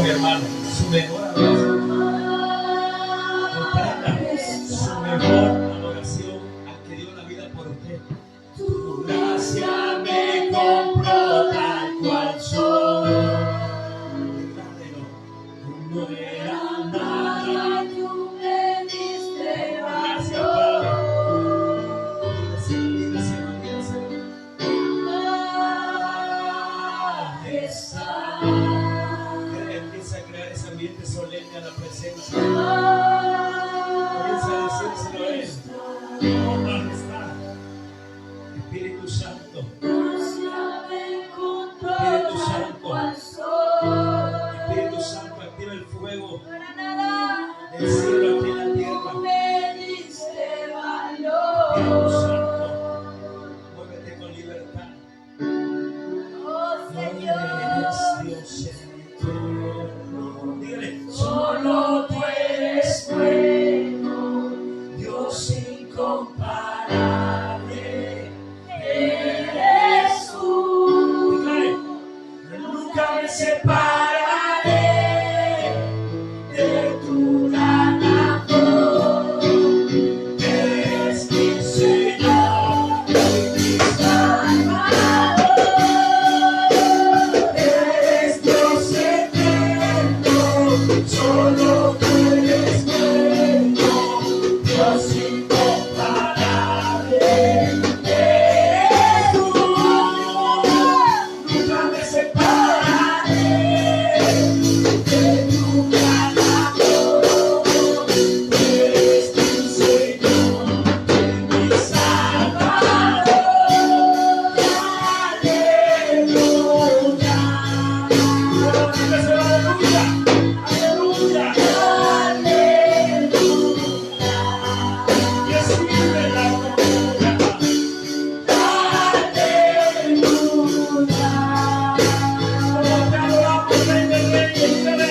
mi hermano, su mejor adoración. Comprenda, su mejor adoración al que dio la vida por usted. Tu gracia me compró tal cual soy. Declárelo. No era nada, tú me diste valor. Gracias, Padre. Dígaselo, dígaselo. Majestad. Empieza a crear ese ambiente solemne a la presencia. Comienza a decírselo a él. Oh, majestad. Espíritu Santo. Espíritu Santo. Espíritu Santo, activa el fuego del cielo aquí en la tierra. Espíritu Santo, muévete con libertad. No eres Dios eterno. Dígale, solo tú eres bueno, Dios incomparable. Eres tú. Dígale, nunca me separaré de tu gran amor. Eres mi Señor y mi Salvador. Eres Dios eterno, solo tú eres bueno, Dios incomparable. Eres tú, nunca me separaré de tu gran amor. Eres mi Señor y mi Salvador. Aleluya. Aleluya. Aleluya. Y escribe la gloria. Aleluya. Como te adoramos, Rey de Reyes, dígale.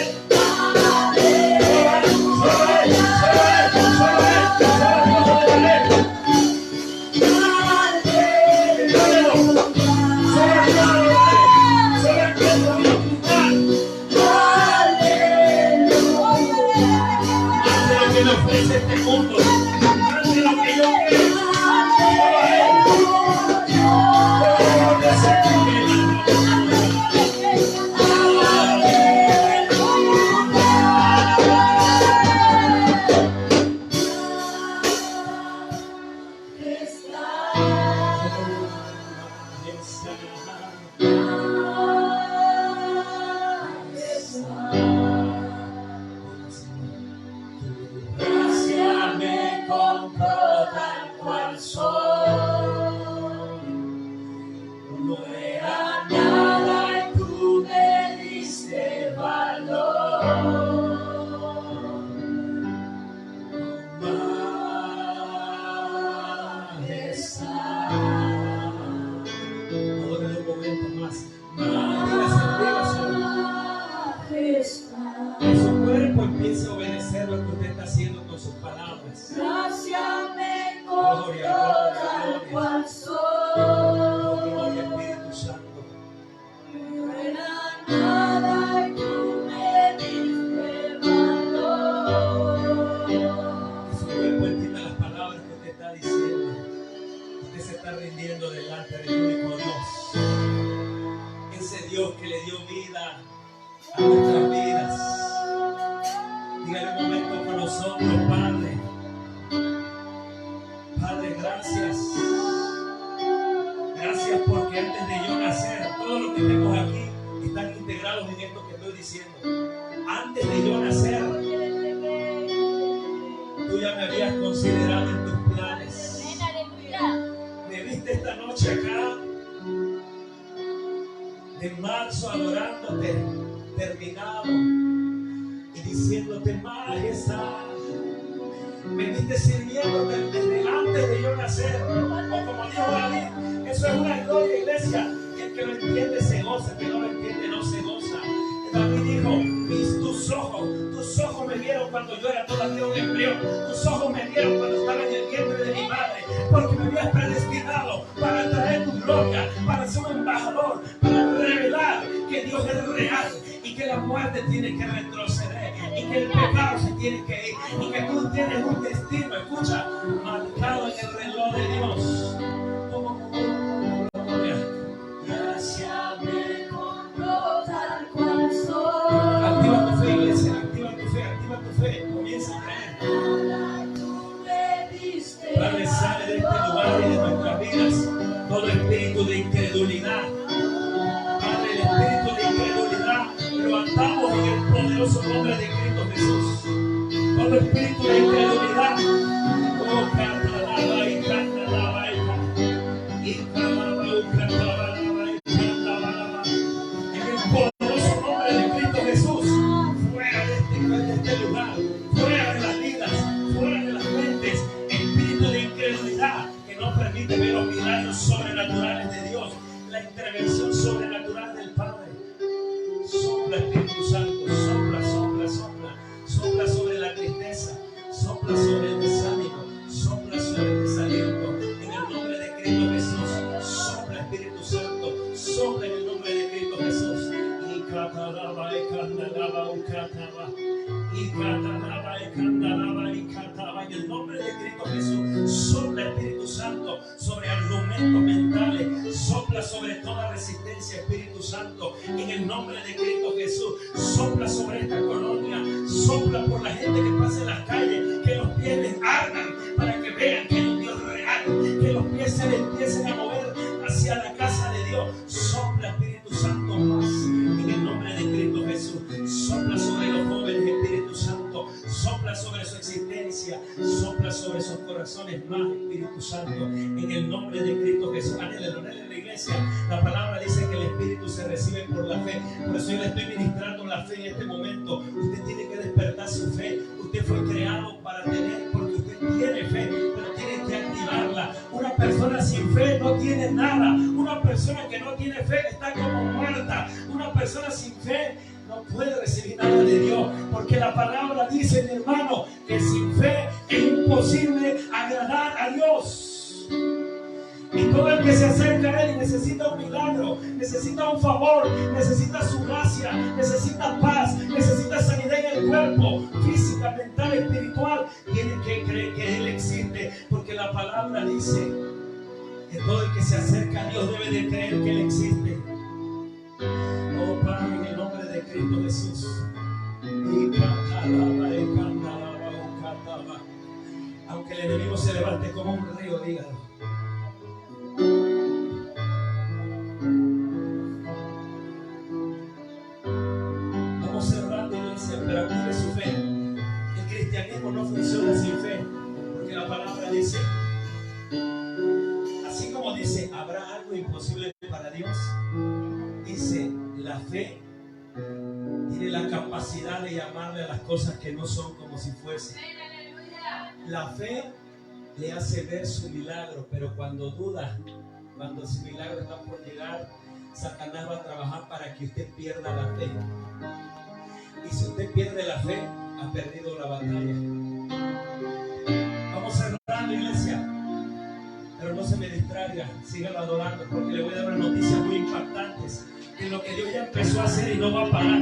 Este mundo, ante lo que yo creo, solo a él, por ese gracia me compró tal cual soy. No era nada y tú me diste valor. Majestad. Ahora en un momento más. Que su cuerpo empiece a obedecer lo que usted está haciendo con sus palabras. Gracia me Gloria, compró gloria, tal gloria. cual Oh, soy. gloria, Espíritu Santo. No era nada y tú me diste valor. Que su cuerpo entienda las palabras que usted está diciendo. Usted se está rindiendo delante del único Dios. Ese Dios que le dio vida a nuestras vidas. Dígale un momento con nosotros, Padre. Padre, gracias. Gracias porque antes de yo nacer, todos los que tenemos aquí están integrados en esto que estoy diciendo. Antes de yo nacer, tú ya me habías considerado en tus planes. Me viste esta noche acá, en marzo, adorándote, terminado y diciéndote majestad. Me viste sirviéndote desde antes de yo nacer. O como dijo David, eso es una gloria, iglesia. Y el que lo entiende se goza, el que no lo entiende no se goza. David dijo, tus ojos me vieron cuando yo era todavía un embrión. Tus ojos me vieron cuando estaba en el vientre de mi madre. Porque me habías predestinado para traer tu gloria, para ser un embajador, para revelar que Dios es real y que que la muerte tiene que retroceder y que el pecado se tiene que ir y que tú tienes un destino, escucha, marcado en el reloj de Dios. Graciame con tal cual soy. Activa tu fe, iglesia, activa tu fe, comienza a creer. Padre, sale de este lugar y de nuestras vidas todo espíritu de incredulidad. Padre, el espíritu de incredulidad lo atamos en el poderoso nombre de Cristo Jesús. Todo espíritu de incredulidad, oh, cantalaba y cantalaba y cantalaba y cantalaba en el poderoso nombre de Cristo Jesús. Fuera de este lugar, fuera de las vidas, fuera de las mentes, espíritu de incredulidad que no permite ver los milagros sobrenaturales de Dios, la intervención sobrenatural del Padre. Sopla, Espíritu Santo, sopla, sopla, sopla, sopla sobre la tristeza, sopla sobre el desánimo, sopla sobre el desaliento, en el nombre de Cristo Jesús. Sopla, Espíritu Santo, sopla en el nombre de Cristo Jesús. Y cataraba, y cantaraba, y cataba, y cataraba, y cantaraba, y cataba, en el nombre de Cristo Jesús. Sopla, Espíritu Santo, sobre argumentos mentales, sopla sobre toda resistencia, Espíritu Santo, en el nombre de Cristo Jesús. Sopla sobre esta colonia, sopla por la gente que pasa en las calles, que los pies les ardan para que vean que hay un Dios real, que los pies se les empiecen a mover hacia la casa de Dios. Sopla, Espíritu Santo, más en el nombre de Cristo Jesús. Sopla sobre los jóvenes, Espíritu Santo, sopla sobre su existencia, sopla sobre sus corazones más, Espíritu Santo, en el nombre de Cristo Jesús. Anhelen en la iglesia. La palabra dice que el Espíritu se recibe por la fe. Por eso yo le estoy ministrando la fe en este momento. Usted tiene que despertar su fe. Usted fue creado para tener, porque usted tiene fe, pero tiene que activarla. Una persona sin fe no tiene nada. Una persona que no tiene fe está como muerta. Una persona sin fe no puede recibir nada de Dios, porque la palabra dice, mi hermano, que sin fe es imposible agradar a Dios. Y todo el que se acerca a Él necesita un milagro, necesita un favor, necesita su gracia, necesita paz, necesita sanidad en el cuerpo, física, mental, espiritual. Tiene que creer que Él existe, porque la palabra dice que todo el que se acerca a Dios debe de creer que Él existe. Oh Padre, en el nombre de Cristo Jesús. Aunque el enemigo se levante como un río, dígalo. Vamos cerrando, iglesia, pero active su fe. El cristianismo no funciona sin fe, porque la palabra dice, así como dice, ¿habrá algo imposible para Dios? Dice, la fe tiene la capacidad de llamarle a las cosas que no son como si fuesen. La fe le hace ver su milagro, pero cuando duda, cuando su milagro está por llegar, Satanás va a trabajar para que usted pierda la fe. Y si usted pierde la fe, ha perdido la batalla. Vamos cerrando, iglesia, pero no se me distraiga, sígalo adorando, porque le voy a dar noticias muy impactantes de lo que Dios ya empezó a hacer y no va a parar.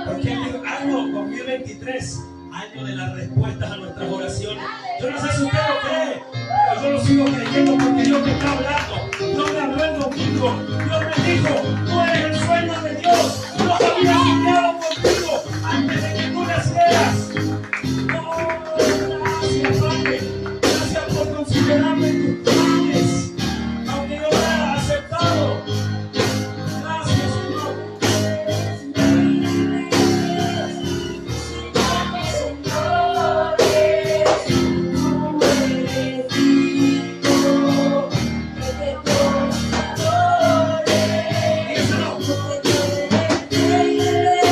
Porque el año 2023, año de las respuestas a nuestras oraciones. Yo no sé si usted lo cree, pero yo lo sigo creyendo, porque Dios me está hablando. Dios me habló el domingo. Dios me dijo, tú eres el sueño de Dios. Dios había soñado contigo antes de que tú nacieras. Oh, gracias, Padre. Gracias por considerarme en tus planes, aunque yo no haya aceptado. Gracias, Señor. Thank you.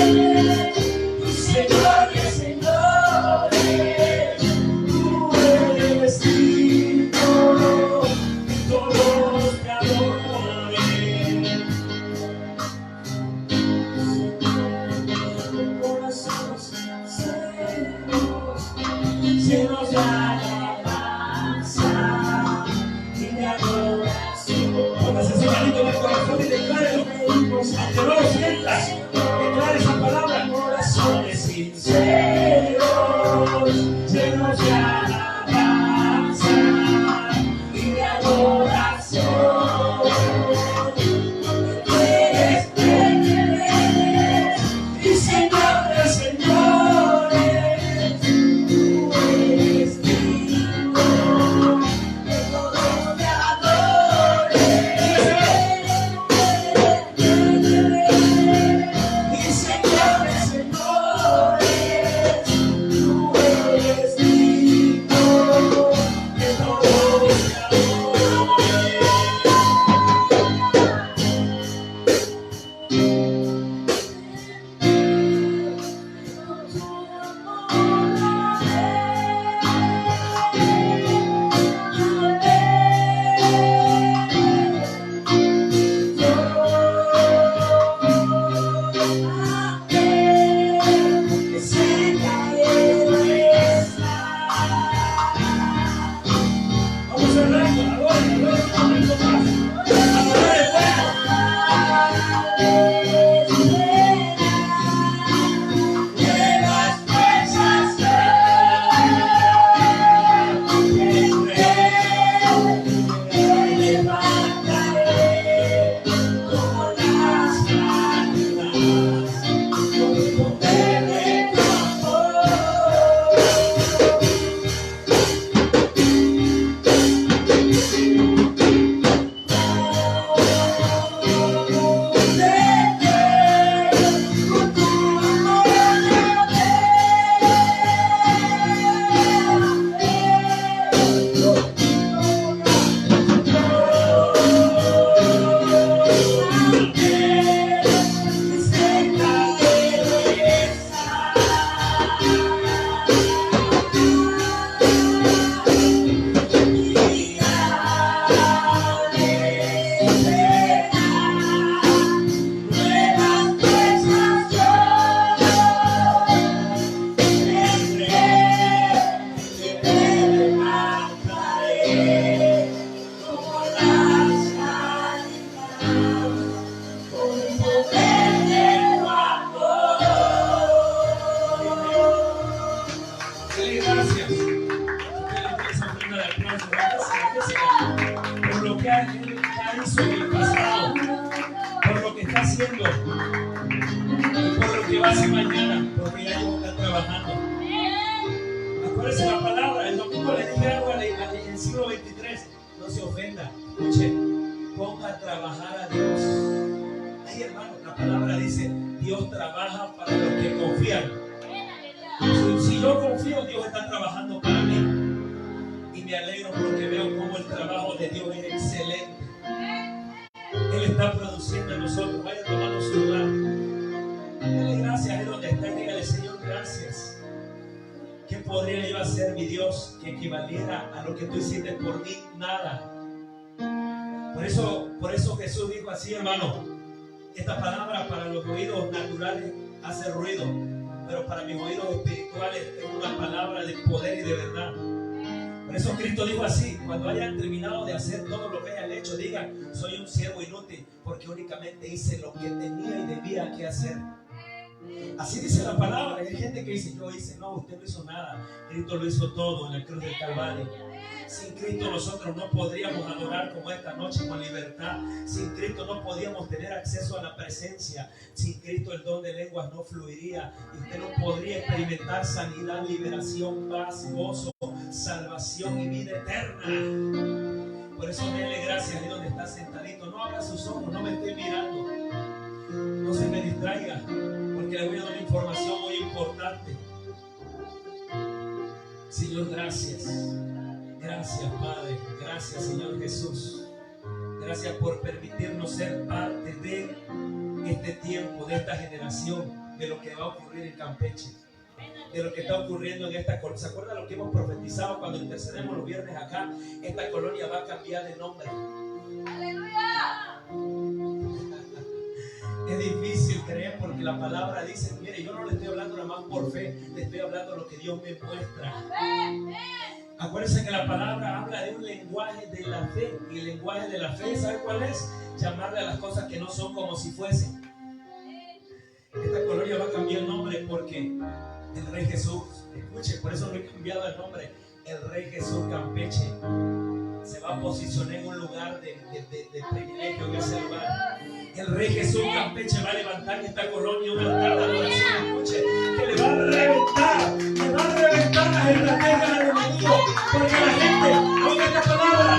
va a ser mañana, porque ya yo está trabajando. Acuérdense la palabra. El domingo le dije algo en el siglo 23. No se ofenda. Escuche, ponga a trabajar a Dios. Ay, hermano, la palabra dice: Dios trabaja para los que confían. Si yo confío, Dios está trabajando para mí. Y me alegro porque veo cómo el trabajo de Dios es excelente. Él está produciendo en nosotros. Vaya tomando su lugar. Dale gracias ahí donde está y dígale: Señor, gracias. ¿Qué podría yo hacer, mi Dios, que equivaliera a lo que tú hiciste por mí? Nada. Por eso Jesús dijo así, hermano: esta palabra para los oídos naturales hace ruido, pero para mis oídos espirituales es una palabra de poder y de verdad. Por eso Cristo dijo así: cuando hayan terminado de hacer todo lo que hayan hecho, digan: soy un siervo inútil, porque únicamente hice lo que tenía y debía que hacer. Así dice la palabra. Hay gente que dice: yo hice. No, usted no hizo nada. Cristo lo hizo todo en la cruz del Calvario. Sin Cristo nosotros no podríamos adorar como esta noche con libertad. Sin Cristo no podíamos tener acceso a la presencia. Sin Cristo el don de lenguas no fluiría. Y usted no podría experimentar sanidad, liberación, paz, gozo, salvación y vida eterna. Por eso denle gracias ahí donde está sentadito. No abra sus ojos, no me esté mirando. No se me distraiga, porque le voy a dar una información muy importante. Señor, gracias. Gracias, Padre. Gracias, Señor Jesús. Gracias por permitirnos ser parte de este tiempo, de esta generación, de lo que va a ocurrir en Campeche, de lo que está ocurriendo en esta colonia. ¿Se acuerdan lo que hemos profetizado cuando intercedemos los viernes acá? Esta colonia va a cambiar de nombre. ¡Aleluya! Es difícil creer porque la palabra dice: mire, yo no le estoy hablando nada más por fe, le estoy hablando lo que Dios me muestra. Acuérdense que la palabra habla de un lenguaje de la fe. Y el lenguaje de la fe, ¿sabe cuál es? Llamarle a las cosas que no son como si fuesen. Esta colonia va a cambiar el nombre porque el Rey Jesús, escuche, por eso no he cambiado el nombre. El Rey Jesús Campeche se va a posicionar en un lugar de privilegio en ese lugar. El Rey Jesús Campeche va a levantar en esta colonia un altar de adoración, escuche, que le va a reventar las estrategias del enemigo, porque la gente, oiga esta palabra,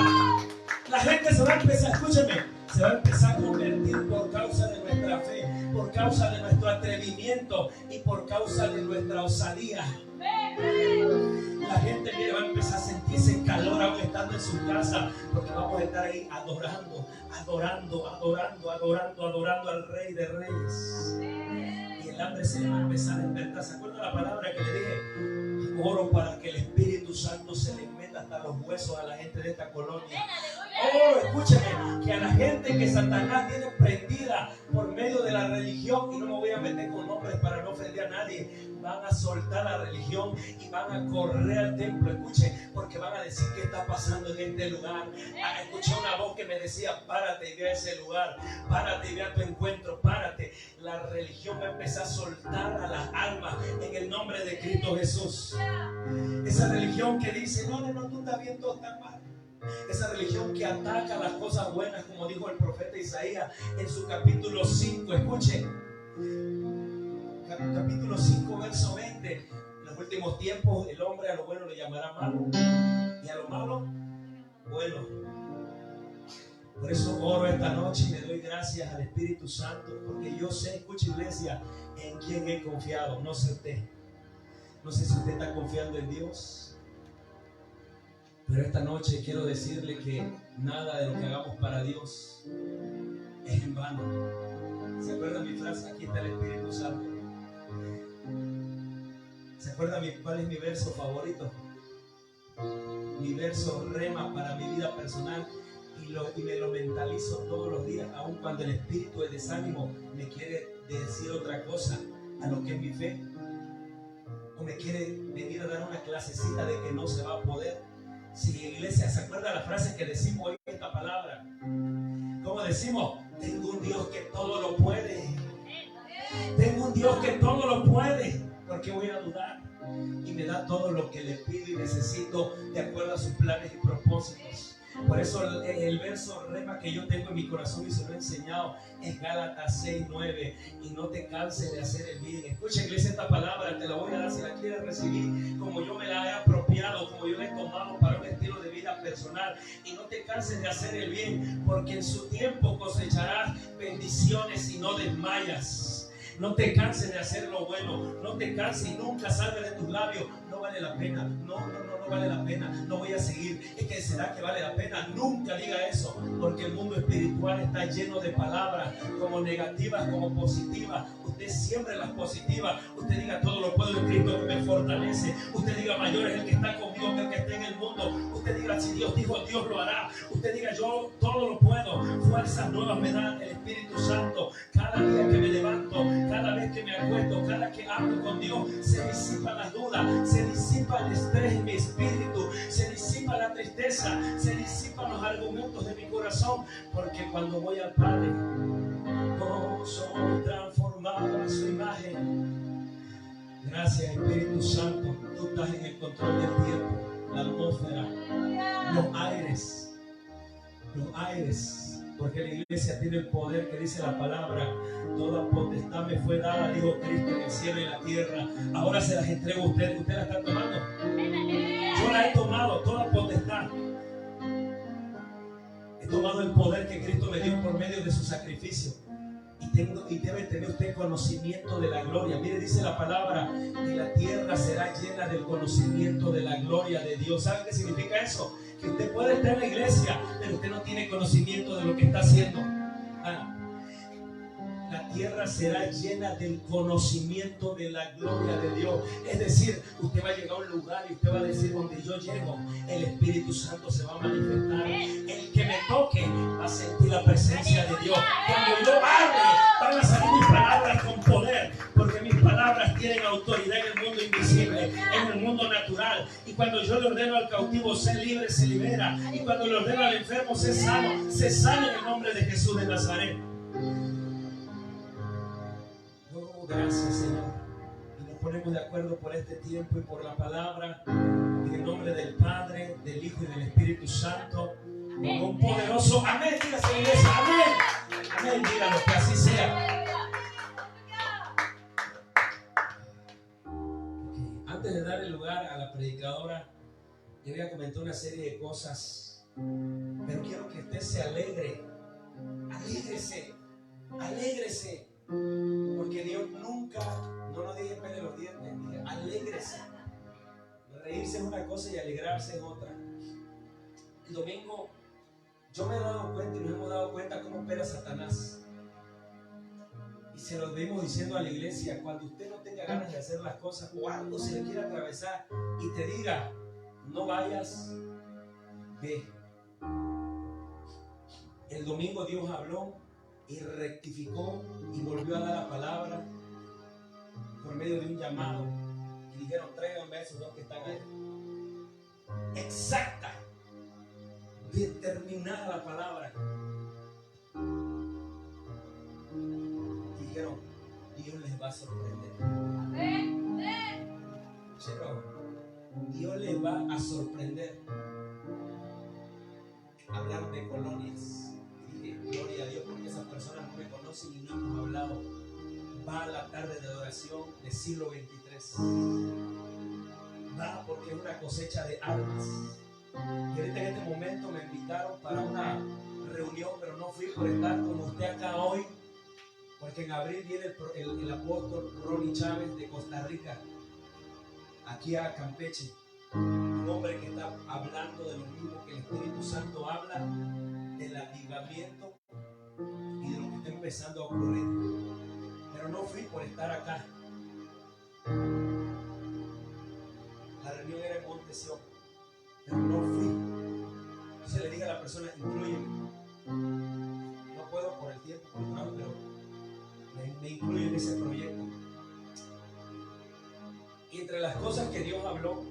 la gente se va a empezar, escúcheme, se va a empezar a convertir por causa de nuestra fe, por causa de nuestro atrevimiento y por causa de nuestra osadía. La gente, mire, va a empezar a sentirse calor aún estando en su casa, porque vamos a estar ahí adorando al Rey de Reyes. Y el hambre se le va a empezar a despertar. ¿Se acuerdan la palabra que le dije? Oro para que el Espíritu Santo se le meta hasta los huesos a la gente de esta colonia. Oh, escúchame, que a la gente que Satanás tiene prendida por medio de la religión, y no me voy a meter con nombres para no ofender a nadie, van a soltar la religión y van a correr al templo, escuche, porque van a decir: ¿qué está pasando en este lugar? Escuché una voz que me decía: párate y ve a ese lugar, párate y ve a tu encuentro, párate. La religión va a empezar a soltar a las almas en el nombre de Cristo Jesús. Esa religión que dice: no, tú estás bien, todo está mal. Esa religión que ataca las cosas buenas, como dijo el profeta Isaías en su capítulo 5, escuche, capítulo 5, verso 20. En los últimos tiempos el hombre a lo bueno le llamará malo y a lo malo bueno. Por eso oro esta noche y le doy gracias al Espíritu Santo, porque yo sé, escucha iglesia, en quién he confiado. No sé usted, no sé si usted está confiando en Dios. Pero esta noche quiero decirle que nada de lo que hagamos para Dios es en vano. ¿Se acuerda mi frase? Aquí está el Espíritu Santo. ¿Se acuerda cuál es mi verso favorito? Mi verso rema para mi vida personal y me lo mentalizo todos los días, aun cuando el espíritu de desánimo me quiere decir otra cosa a lo que es mi fe, o me quiere venir a dar una clasecita de que no se va a poder. Si la iglesia se acuerda la frase que decimos hoy, esta palabra, ¿cómo decimos? Tengo un Dios que todo lo puede. Tengo un Dios que todo lo puede. ¿Por qué voy a dudar? Y me da todo lo que le pido y necesito de acuerdo a sus planes y propósitos. Por eso el verso rema que yo tengo en mi corazón y se lo he enseñado es Gálatas 6:9. Y no te canses de hacer el bien. Escucha, iglesia, esta palabra te la voy a dar si la quieres recibir, como yo me la he apropiado, como yo la he tomado para un estilo de vida personal. Y no te canses de hacer el bien, porque en su tiempo cosecharás bendiciones y no desmayas. No te canses de hacer lo bueno. No te canses y nunca salga de tus labios: no vale la pena, no vale la pena, no voy a seguir. Es que será que vale la pena. Nunca diga eso, porque el mundo espiritual está lleno de palabras, como negativas como positivas. Usted siempre las positivas. Usted diga: todo lo puedo en Cristo que me fortalece. Usted diga: mayor es el que está conmigo que el que está en el mundo. Usted diga: si Dios dijo, Dios lo hará. Usted diga: yo todo lo puedo. Fuerzas nuevas me da el Espíritu Santo. Cada día que me levanto, cada vez que me acuesto, cada que hablo con Dios, se disipan las dudas, se disipa el estrés en mi espíritu, se disipa la tristeza, se disipan los argumentos de mi corazón, porque cuando voy al Padre, oh, soy transformado a su imagen. Gracias, Espíritu Santo. Tú estás en el control del tiempo, la atmósfera, los aires, porque la iglesia tiene el poder que dice la palabra: toda potestad me fue dada, dijo Cristo, en el cielo y en la tierra. Ahora se las entrego a usted. ¿Usted la está tomando? Yo la he tomado, toda potestad. He tomado el poder que Cristo me dio por medio de su sacrificio. Y debe tener usted conocimiento de la gloria. Mire, dice la palabra: y la tierra será llena del conocimiento de la gloria de Dios. ¿Sabe qué significa eso? Que usted puede estar en la iglesia, pero usted no tiene conocimiento de lo que está haciendo. La tierra será llena del conocimiento de la gloria de Dios. Es decir, usted va a llegar a un lugar y usted va a decir: donde yo llego, el Espíritu Santo se va a manifestar. El que me toque va a sentir la presencia de Dios. Cuando yo hable, van a salir mis palabras con poder, porque mis palabras tienen autoridad en el mundo invisible, en el mundo natural. Y cuando yo le ordeno al cautivo ser libre, se libera. Y cuando le ordeno al enfermo ser sano, se sana en el nombre de Jesús de Nazaret. Gracias, Señor. Y nos ponemos de acuerdo por este tiempo y por la palabra, en el nombre del Padre, del Hijo y del Espíritu Santo. Con un poderoso amén. Dígase, iglesia, amén. Amén, dígalo, que así sea. Okay. Antes de darle lugar a la predicadora, yo voy a comentar una serie de cosas, pero quiero que usted se alegre. Alégrese, alégrese. Porque Dios nunca, no nos dije pele los dientes, dije alégrese. Reírse es una cosa y alegrarse es otra. El domingo yo me he dado cuenta y nos hemos dado cuenta cómo opera Satanás. Y se lo vimos diciendo a la iglesia: cuando usted no tenga ganas de hacer las cosas o algo se le quiera atravesar y te diga: no vayas, ve. El domingo Dios habló y rectificó y volvió a dar la palabra por medio de un llamado. Y dijeron: tráiganme a esos dos que están ahí. Exacta, determinada la palabra. Y dijeron: Dios les va a sorprender. Pero Dios les va a sorprender. Hablar de colonias. Gloria a Dios, porque esas personas no me conocen y no hemos hablado. Va a la tarde de adoración del siglo 23. Va porque es una cosecha de almas. Y ahorita en este momento me invitaron para una reunión, pero no fui por estar como usted acá hoy, porque en abril viene el apóstol Ronnie Chávez de Costa Rica, aquí a Campeche. Un hombre que está hablando de lo mismo que el Espíritu Santo habla, del avivamiento y de lo que está empezando a ocurrir. Pero no fui por estar acá. La reunión era en Montesión, pero no fui. Entonces le dije a la persona: inclúyeme. No puedo por el tiempo, por el trabajo, pero me incluye en ese proyecto. Y entre las cosas que Dios habló,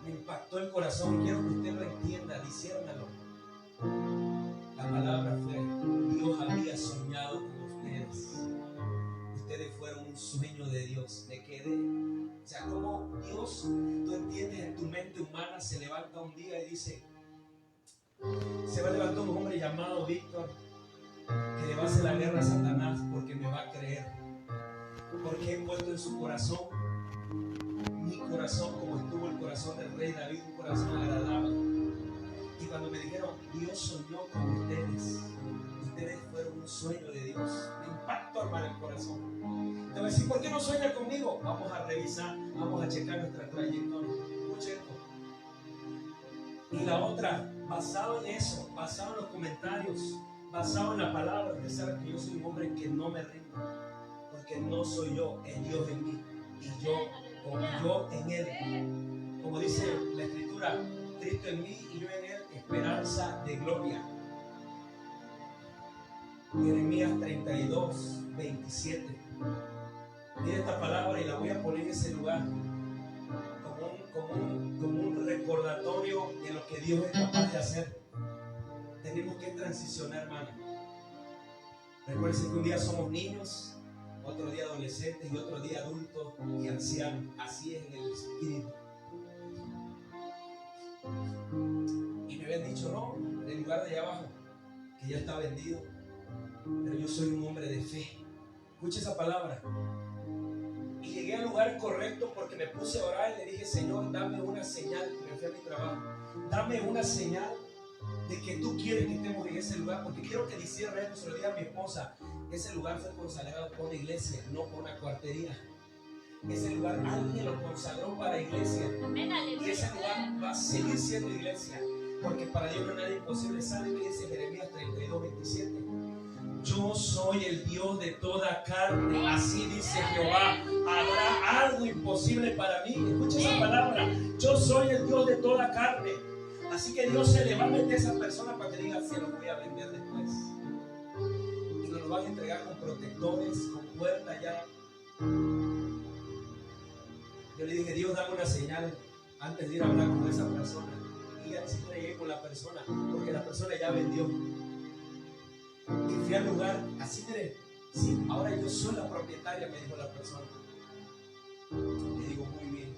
me impactó el corazón. Quiero que usted lo entienda, disciérnalo. La palabra fue: Dios había soñado con ustedes. Ustedes fueron un sueño de Dios. Me quedé. O sea, como Dios, tú entiendes, en tu mente humana se levanta un día y dice: Se va a levantar un hombre llamado Víctor que le va a hacer la guerra a Satanás porque me va a creer. Porque he puesto en su corazón mi corazón como estuvo el corazón del rey David, un corazón agradable. Y cuando me dijeron, Dios soñó con ustedes, ustedes fueron un sueño de Dios, me impactó, hermano, el corazón. Te voy a decir, ¿por qué no sueña conmigo? Vamos a revisar, vamos a checar nuestra trayectoria. Escuche esto. Y la otra, basado en eso, basado en los comentarios, basado en la palabra, usted sabe que yo soy un hombre que no me rindo, porque no soy yo, es Dios en mí, y yo en Él. Como dice la Escritura, Cristo en mí y yo en Él, esperanza de gloria. Jeremías 32, 27. Mira esta palabra y la voy a poner en ese lugar como un recordatorio de lo que Dios es capaz de hacer. Tenemos que transicionar, hermano. Recuerden que un día somos niños, otro día adolescentes y otro día adultos y ancianos. Así es en el espíritu. Y me habían dicho, no, en el lugar de allá abajo, que ya está vendido. Pero yo soy un hombre de fe. Escucha esa palabra. Y llegué al lugar correcto porque me puse a orar y le dije, Señor, dame una señal. Me fui a mi trabajo. Dame una señal de que tú quieres que estemos en ese lugar, porque quiero que diciera esto, se lo diga a mi esposa. Ese lugar fue consagrado por una iglesia, no por una cuartería. Ese lugar alguien lo consagró para iglesia. Y ese lugar va a seguir siendo iglesia, porque para Dios no hay nada imposible. ¿Sabe qué dice Jeremías 32, 27? Yo soy el Dios de toda carne, así dice Jehová. ¿Habrá algo imposible para mí? Escucha esa palabra. Yo soy el Dios de toda carne. Así que Dios se le va a meter a esa persona para que diga, se lo voy a vender después. Y nos lo van a entregar con protectores, con puertas ya. Yo le dije, Dios, dame una señal antes de ir a hablar con esa persona. Y ya ni siquiera llegué con la persona, porque la persona ya vendió. Y fui al lugar, así mire, sí, ahora yo soy la propietaria, me dijo la persona. Le digo, muy bien.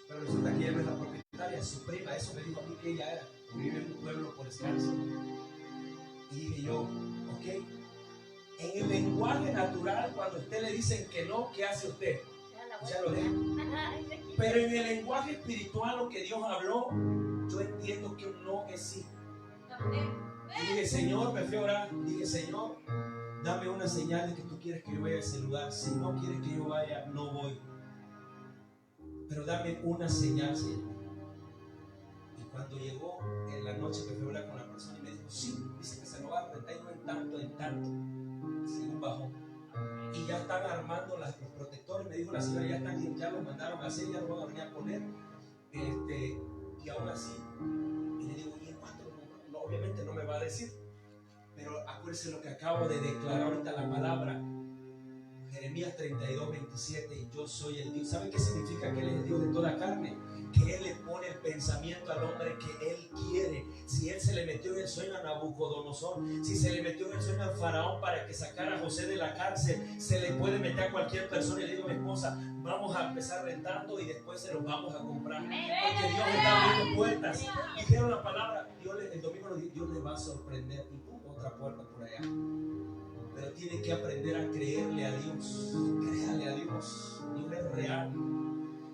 Pero resulta que ella no es la propietaria, es su prima. Eso me dijo a mí que ella era, que vive en un pueblo por escasez. Y dije yo, ok. En el lenguaje natural, cuando a usted le dicen que no, ¿qué hace usted? Ya lo deja. Pero en el lenguaje espiritual, lo que Dios habló, yo entiendo que un no es sí. Y dije, Señor, me fui a orar. Dije, Señor, dame una señal de que tú quieres que yo vaya a ese lugar. Si no quieres que yo vaya, no voy. Pero dame una señal, Señor. Y cuando llegó en la noche, me fui a hablar con la persona y me dijo, sí, dice que se lo va a rentar y no en tanto, según bajó. Y ya están armando los protectores. Me dijo la señora, ya lo mandaron a hacer, ya lo van a venir a poner. Y aún así, y le digo, ¿y en cuánto? No, obviamente no me va a decir, pero acuérdense lo que acabo de declarar ahorita, la palabra Jeremías 32, 27, y yo soy el Dios. ¿Saben qué significa que Él es el Dios de toda carne? Que Él le pone el pensamiento al hombre que Él quiere. Si Él se le metió en el sueño a Nabucodonosor, si se le metió en el sueño a Faraón para que sacara a José de la cárcel, se le puede meter a cualquier persona. Y le digo a mi esposa, vamos a empezar rentando y después se los vamos a comprar, porque Dios está abriendo puertas. Dijeron la palabra, el domingo Dios les va a sorprender, y pum, otra puerta por allá. Pero tiene que aprender a creerle a Dios. Créale a Dios. Dios es real.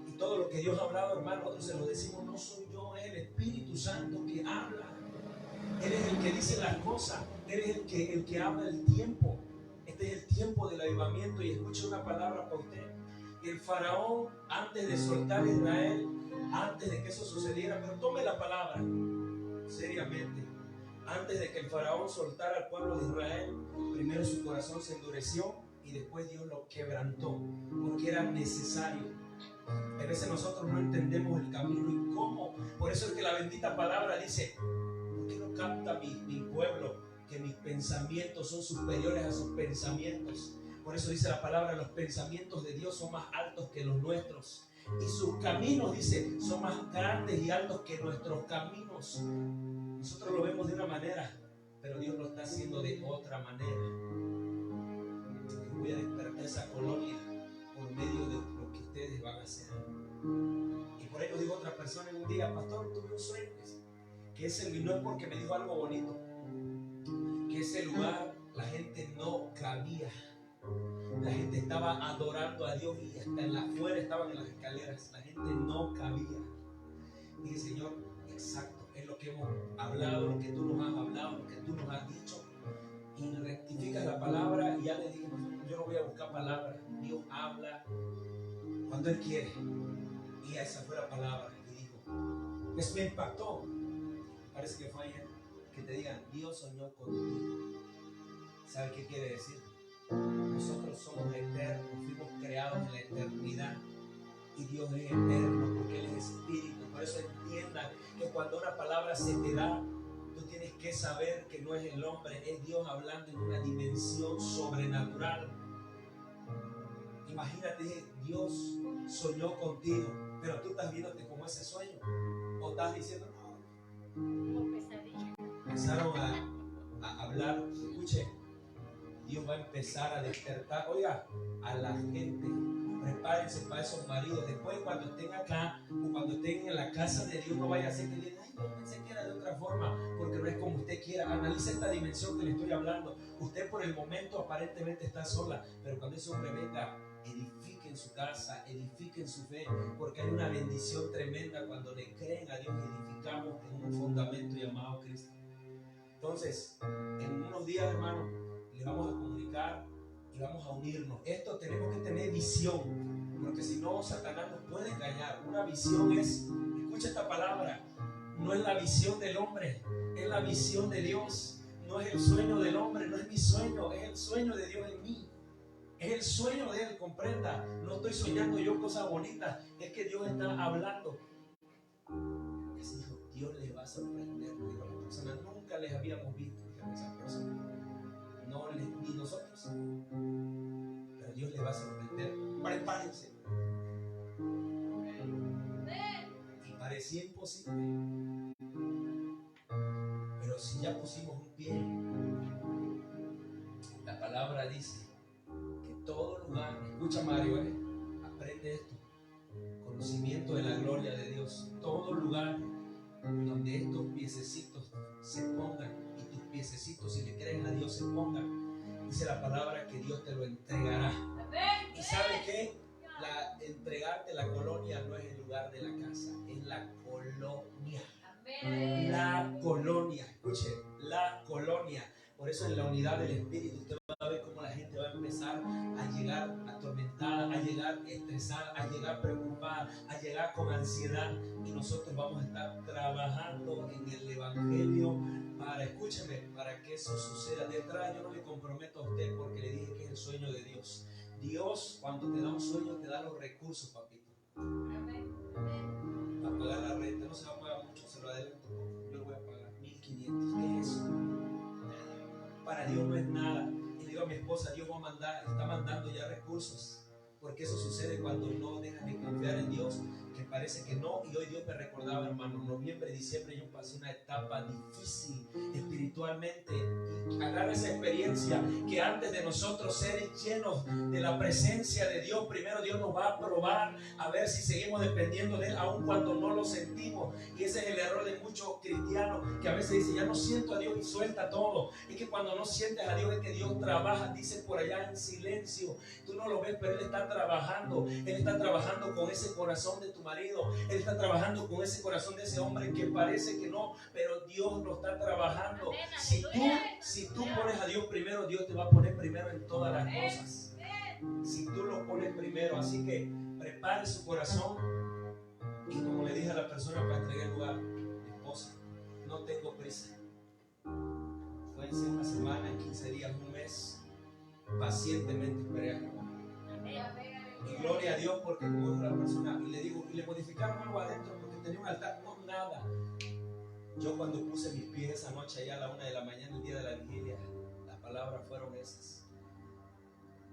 Y todo lo que Dios ha hablado, hermano, nosotros se lo decimos, no soy yo, es el Espíritu Santo que habla. Él es el que dice las cosas. Él es el que habla el tiempo. Este es el tiempo del avivamiento. Y escuche una palabra para usted. El faraón, antes de soltar a Israel, antes de que eso sucediera, pero tome la palabra seriamente. Antes de que el faraón soltara al pueblo de Israel, primero su corazón se endureció y después Dios lo quebrantó, porque era necesario. A veces nosotros no entendemos el camino y cómo. Por eso es que la bendita palabra dice, ¿por qué no capta mi pueblo que mis pensamientos son superiores a sus pensamientos? Por eso dice la palabra, los pensamientos de Dios son más altos que los nuestros. Y sus caminos, dice, son más grandes y altos que nuestros caminos. Nosotros lo vemos de una manera, pero Dios lo está haciendo de otra manera. Voy a despertar esa colonia por medio de lo que ustedes van a hacer. Y por ahí lo digo a otra persona. persona en un día, pastor, tuve un sueño, que ese no es porque me dijo algo bonito, que ese lugar la gente no cabía. La gente estaba adorando a Dios y hasta en la afuera estaban en las escaleras. La gente no cabía. Y dije, Señor, exacto, es lo que hemos hablado, lo que tú nos has hablado, lo que tú nos has dicho. Y rectificas la palabra y ya le dije, yo no voy a buscar palabras. Dios habla cuando Él quiere. Y esa fue la palabra que dijo. Eso me impactó. Parece que fue ayer. Que te digan, Dios soñó contigo. ¿Sabe qué quiere decir? Nosotros somos eternos, fuimos creados en la eternidad y Dios es eterno porque Él es espíritu. Por eso entiendan que cuando una palabra se te da, tú tienes que saber que no es el hombre, es Dios hablando en una dimensión sobrenatural. Imagínate, Dios soñó contigo, pero tú estás viéndote como ese sueño o estás diciendo no. Como pesadilla. Empezaron a hablar, escuche. Dios va a empezar a despertar, oiga, a la gente. Prepárense para esos maridos. Después, cuando estén acá o cuando estén en la casa de Dios, no vaya a ser que digan, ay, no pensé que era de otra forma, porque no es como usted quiera. Analice esta dimensión que le estoy hablando. Usted por el momento aparentemente está sola, pero cuando ese hombre venga, edifiquen su casa, edifiquen su fe, porque hay una bendición tremenda cuando le creen a Dios y edificamos en un fundamento llamado Cristo. Entonces, en unos días, hermano, le vamos a comunicar y vamos a unirnos. Esto tenemos que tener visión, porque si no, Satanás nos puede engañar. Una visión es, escucha esta palabra, no es la visión del hombre, es la visión de Dios. No es el sueño del hombre, no es mi sueño, es el sueño de Dios en mí. Es el sueño de Él, comprenda. No estoy soñando yo cosas bonitas, es que Dios está hablando. Les dijo, Dios les va a sorprender. Digo, a la persona, nunca les habíamos visto a esa persona. No ni nosotros, pero Dios le va a sorprender. Prepárense. Y parecía imposible, pero si ya pusimos un pie, la palabra dice que todo lugar, escucha Mario, aprende esto, conocimiento de la gloria de Dios, todo lugar donde estos piececitos se pongan, piececitos, si le creen a Dios, se pongan, dice la palabra que Dios te lo entregará. ¿Y sabe qué? Entregarte la colonia no es el lugar de la casa, es la colonia. La colonia, escuche, la colonia. Por eso en la unidad del Espíritu usted va a ver cómo la gente va a empezar a llegar atormentada, a llegar estresada, a llegar preocupada, a llegar con ansiedad, y nosotros vamos a estar trabajando en el Evangelio para, escúcheme, para que eso suceda. De entrada yo no me comprometo a usted porque le dije que es el sueño de Dios. Dios, cuando te da un sueño, te da los recursos, papito. A pagar la renta, no se va a pagar mucho, se lo adelanto. Yo voy a pagar 1.500. ¿Qué es eso? Para Dios no es nada. Y le digo a mi esposa, Dios va a mandar, está mandando ya recursos. Porque eso sucede cuando no dejan de confiar en Dios, que parece que no. Y hoy Dios me recordaba, hermano, noviembre, diciembre yo pasé una etapa difícil espiritualmente. Y agarra esa experiencia que antes de nosotros ser llenos de la presencia de Dios, primero Dios nos va a probar a ver si seguimos dependiendo de Él, aun cuando no lo sentimos. Y ese es el error de muchos cristianos, que a veces dicen, ya no siento a Dios, y suelta todo. Es que cuando no sientes a Dios es que Dios trabaja, dice por allá en silencio. Tú no lo ves, pero Él está trabajando. Él está trabajando con ese corazón de tu marido. Él está trabajando con ese corazón de ese hombre que parece que no, pero Dios lo está trabajando. Si tú pones a Dios primero, Dios te va a poner primero en todas las cosas. Si tú lo pones primero. Así que prepare su corazón. Y como le dije a la persona para entregar el lugar, mi esposa, no tengo prisa. Pueden ser una semana, 15 días, un mes. Pacientemente esperé a Jehová. Y gloria a Dios, porque como dijo la persona, y le digo, y le modificaron algo adentro porque tenía un altar. No, nada. Yo cuando puse mis pies esa noche allá a la 1 de la mañana, el día de la vigilia, las palabras fueron esas: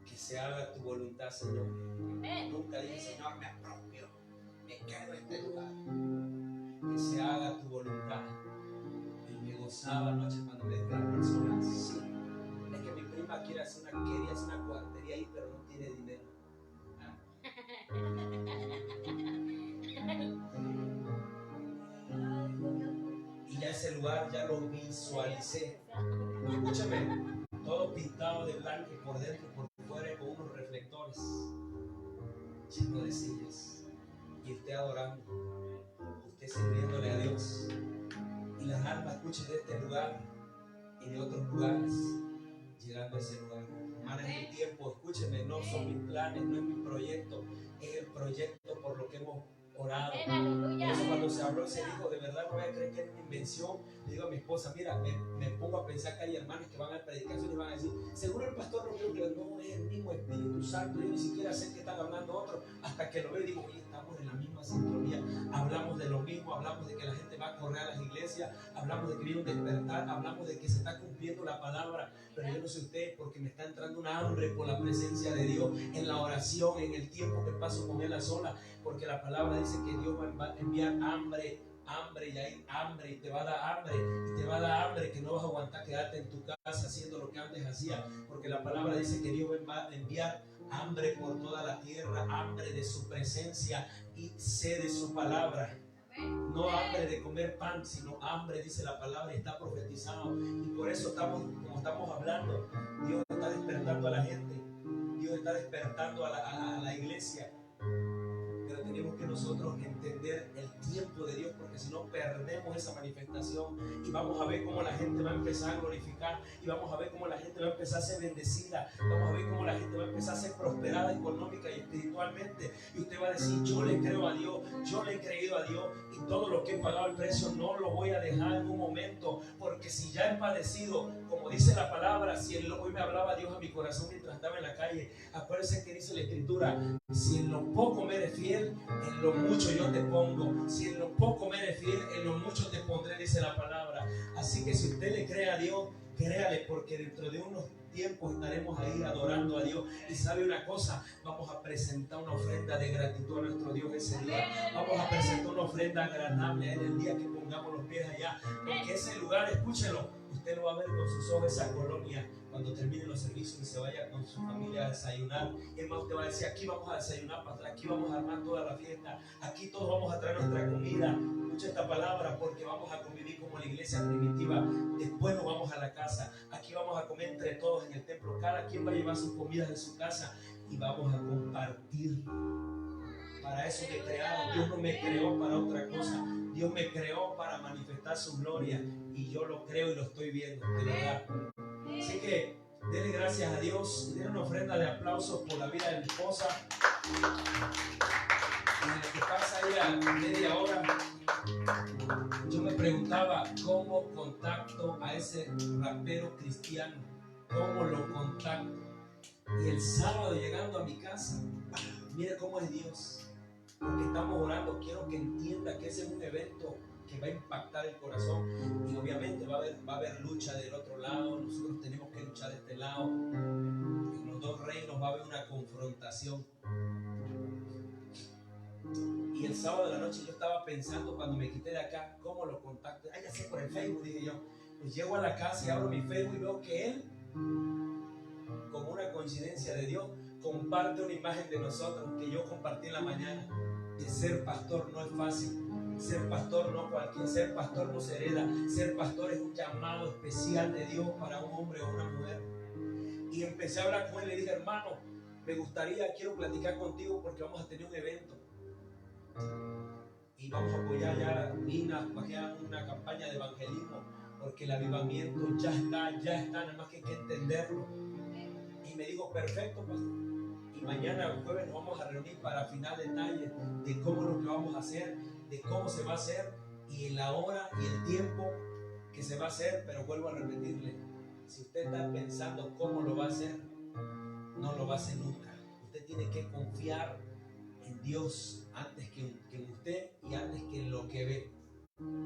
que se haga tu voluntad, Señor. Nunca dije, Señor, me apropio, me quedo en este lugar. Que se haga tu voluntad. Y me gozaba anoche cuando le dije a la persona, sí, es que mi prima quería hacer una cuartería ahí, pero no tiene dinero. lugar ya lo visualicé. Escúchame, todo pintado de blanco por dentro y por fuera con unos reflectores, lleno de sillas. Y usted adorando, usted sirviéndole a Dios. Y las almas, escuchen, de este lugar y de otros lugares, llegando a ese lugar. Hermana, es mi tiempo, escúcheme, no son mis planes, no es mi proyecto, es el proyecto por lo que hemos orado. Por eso cuando se habló, se dijo, de verdad no voy a creer que es una invención. Le digo a mi esposa, mira, me pongo a pensar que hay hermanos que van a predicación y van a decir, seguro el pastor no creo que no es el mismo Espíritu Santo, yo ni siquiera sé que están hablando otros, hasta que lo veo y digo, oye, estamos en la misma sintonía, hablamos de lo mismo, hablamos de que la gente va a correr a las iglesias, hablamos de que viene un despertar, hablamos de que se está cumpliendo la palabra, pero yo no sé usted, porque me está entrando una hambre por la presencia de Dios, en la oración, en el tiempo que paso con Él a sola, porque la palabra dice que Dios va a enviar hambre y hay hambre y te va a dar hambre y te va a dar hambre que no vas a aguantar quedarte en tu casa haciendo lo que antes hacía, porque la palabra dice que Dios va a enviar hambre por toda la tierra, hambre de su presencia y sed de su palabra. No hambre de comer pan, sino hambre, dice la palabra, y está profetizado. Y por eso como estamos hablando, Dios está despertando a la gente, Dios está despertando a la iglesia. Pero tenemos que nosotros entender el tiempo de Dios, porque si no perdemos esa manifestación y vamos a ver cómo la gente va a empezar a glorificar y vamos a ver cómo la gente va a empezar a ser bendecida, vamos a ver cómo la gente va a empezar a ser prosperada económica y espiritualmente, y usted va a decir, yo le creo a Dios, yo le he creído a Dios y todo lo que he pagado el precio no lo voy a dejar en un momento, porque si ya he padecido, como dice la palabra, si hoy me hablaba Dios a mi corazón mientras estaba en la calle, acuérdense que dice la escritura, si en lo poco me eres fiel, en lo mucho yo te pongo. Si en lo poco me eres fiel, en lo mucho te pondré, dice la palabra. Así que si usted le cree a Dios, créale, porque dentro de unos tiempos estaremos ahí adorando a Dios. Y sabe una cosa, vamos a presentar una ofrenda de gratitud a nuestro Dios ese día. Vamos a presentar una ofrenda agradable en el día que pongamos los pies allá, porque ese lugar, escúchelo, usted lo va a ver con sus ojos, esa colonia, cuando termine los servicios y se vaya con su familia a desayunar. Y es más, usted va a decir, aquí vamos a desayunar, pastor, aquí vamos a armar toda la fiesta, aquí todos vamos a traer nuestra comida. Escucha esta palabra, porque vamos a convivir como la iglesia primitiva. Después nos vamos a la casa, aquí vamos a comer entre todos en el templo, cada quien va a llevar sus comidas de su casa y vamos a compartir. Para eso me crearon. Dios no me creó para otra cosa. Dios me creó para manifestar su gloria, y yo lo creo y lo estoy viendo, de verdad. Así que denle gracias a Dios y denle una ofrenda de aplausos por la vida de mi esposa. En lo que pasa ahí a media hora, yo me preguntaba cómo contacto a ese rapero cristiano, cómo lo contacto. Y el sábado llegando a mi casa, mire cómo es Dios. Porque estamos orando, quiero que entienda que ese es un evento que va a impactar el corazón, y obviamente va a haber lucha del otro lado, nosotros tenemos que luchar de este lado, en los dos reinos va a haber una confrontación. Y el sábado de la noche yo estaba pensando, cuando me quité de acá, cómo lo contacto. Ya sé, por el Facebook, dije yo. Pues llego a la casa y abro mi Facebook y veo que él, como una coincidencia de Dios, comparte una imagen de nosotros que yo compartí en la mañana. De ser pastor no es fácil, ser pastor no cualquier, ser pastor no se hereda, ser pastor es un llamado especial de Dios para un hombre o una mujer. Y empecé a hablar con él, le dije, hermano, me gustaría, quiero platicar contigo porque vamos a tener un evento y vamos a apoyar ya minas para que hagan una campaña de evangelismo, porque el avivamiento ya está, nada más que hay que entenderlo. Y me dijo, perfecto, pastor. Y mañana, el jueves, nos vamos a reunir para afinar detalles de cómo es lo que vamos a hacer, de cómo se va a hacer y la hora y el tiempo que se va a hacer. Pero vuelvo a repetirle, si usted está pensando cómo lo va a hacer, no lo va a hacer nunca. Usted tiene que confiar en Dios antes que en usted y antes que en lo que ve.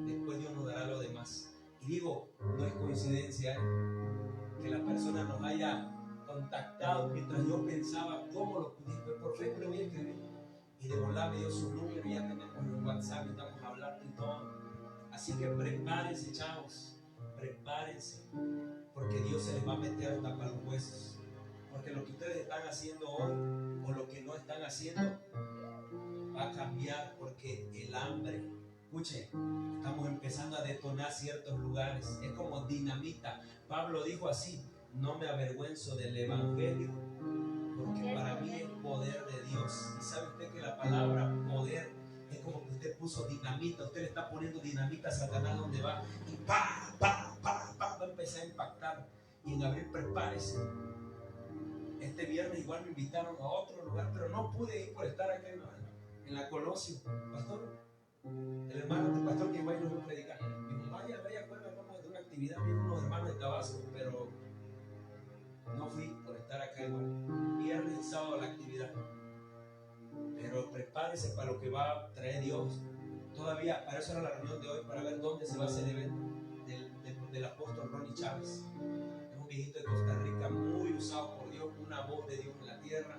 Después Dios nos dará lo demás. Y digo, no es coincidencia que la persona nos haya contactado mientras yo pensaba cómo lo pudiera. Por Facebook le voy a escribir, y de volar me dio su número y ya tenemos un WhatsApp y estamos hablando y todo. Así que prepárense, chavos, prepárense, porque Dios se les va a meter hasta para los huesos. Porque lo que ustedes están haciendo hoy o lo que no están haciendo va a cambiar, porque el hambre Escuche, estamos empezando a detonar ciertos lugares. Es como dinamita. Pablo dijo así: no me avergüenzo del evangelio, porque para mí es poder de Dios. Y sabe usted que la palabra poder es como que usted puso dinamita. Usted le está poniendo dinamita a Satanás donde va, y pa, pa, pa, pa, va a empezar a impactar. Y en abril prepárese. Este viernes igual me invitaron a otro lugar, pero no pude ir por estar acá en la Colosio. Pastor, el hermano del pastor que igual nos va a predicar, dijo: vaya, acuérdate, vamos de una actividad, vienen unos hermanos de Tabasco, pero no fui por estar acá igual. Viernes y sábado la actividad. Pero prepárese para lo que va a traer Dios. Todavía, para eso era la reunión de hoy, para ver dónde se va a hacer el evento del apóstol Ronnie Chávez. Es un viejito de Costa Rica, muy usado por Dios, una voz de Dios en la tierra,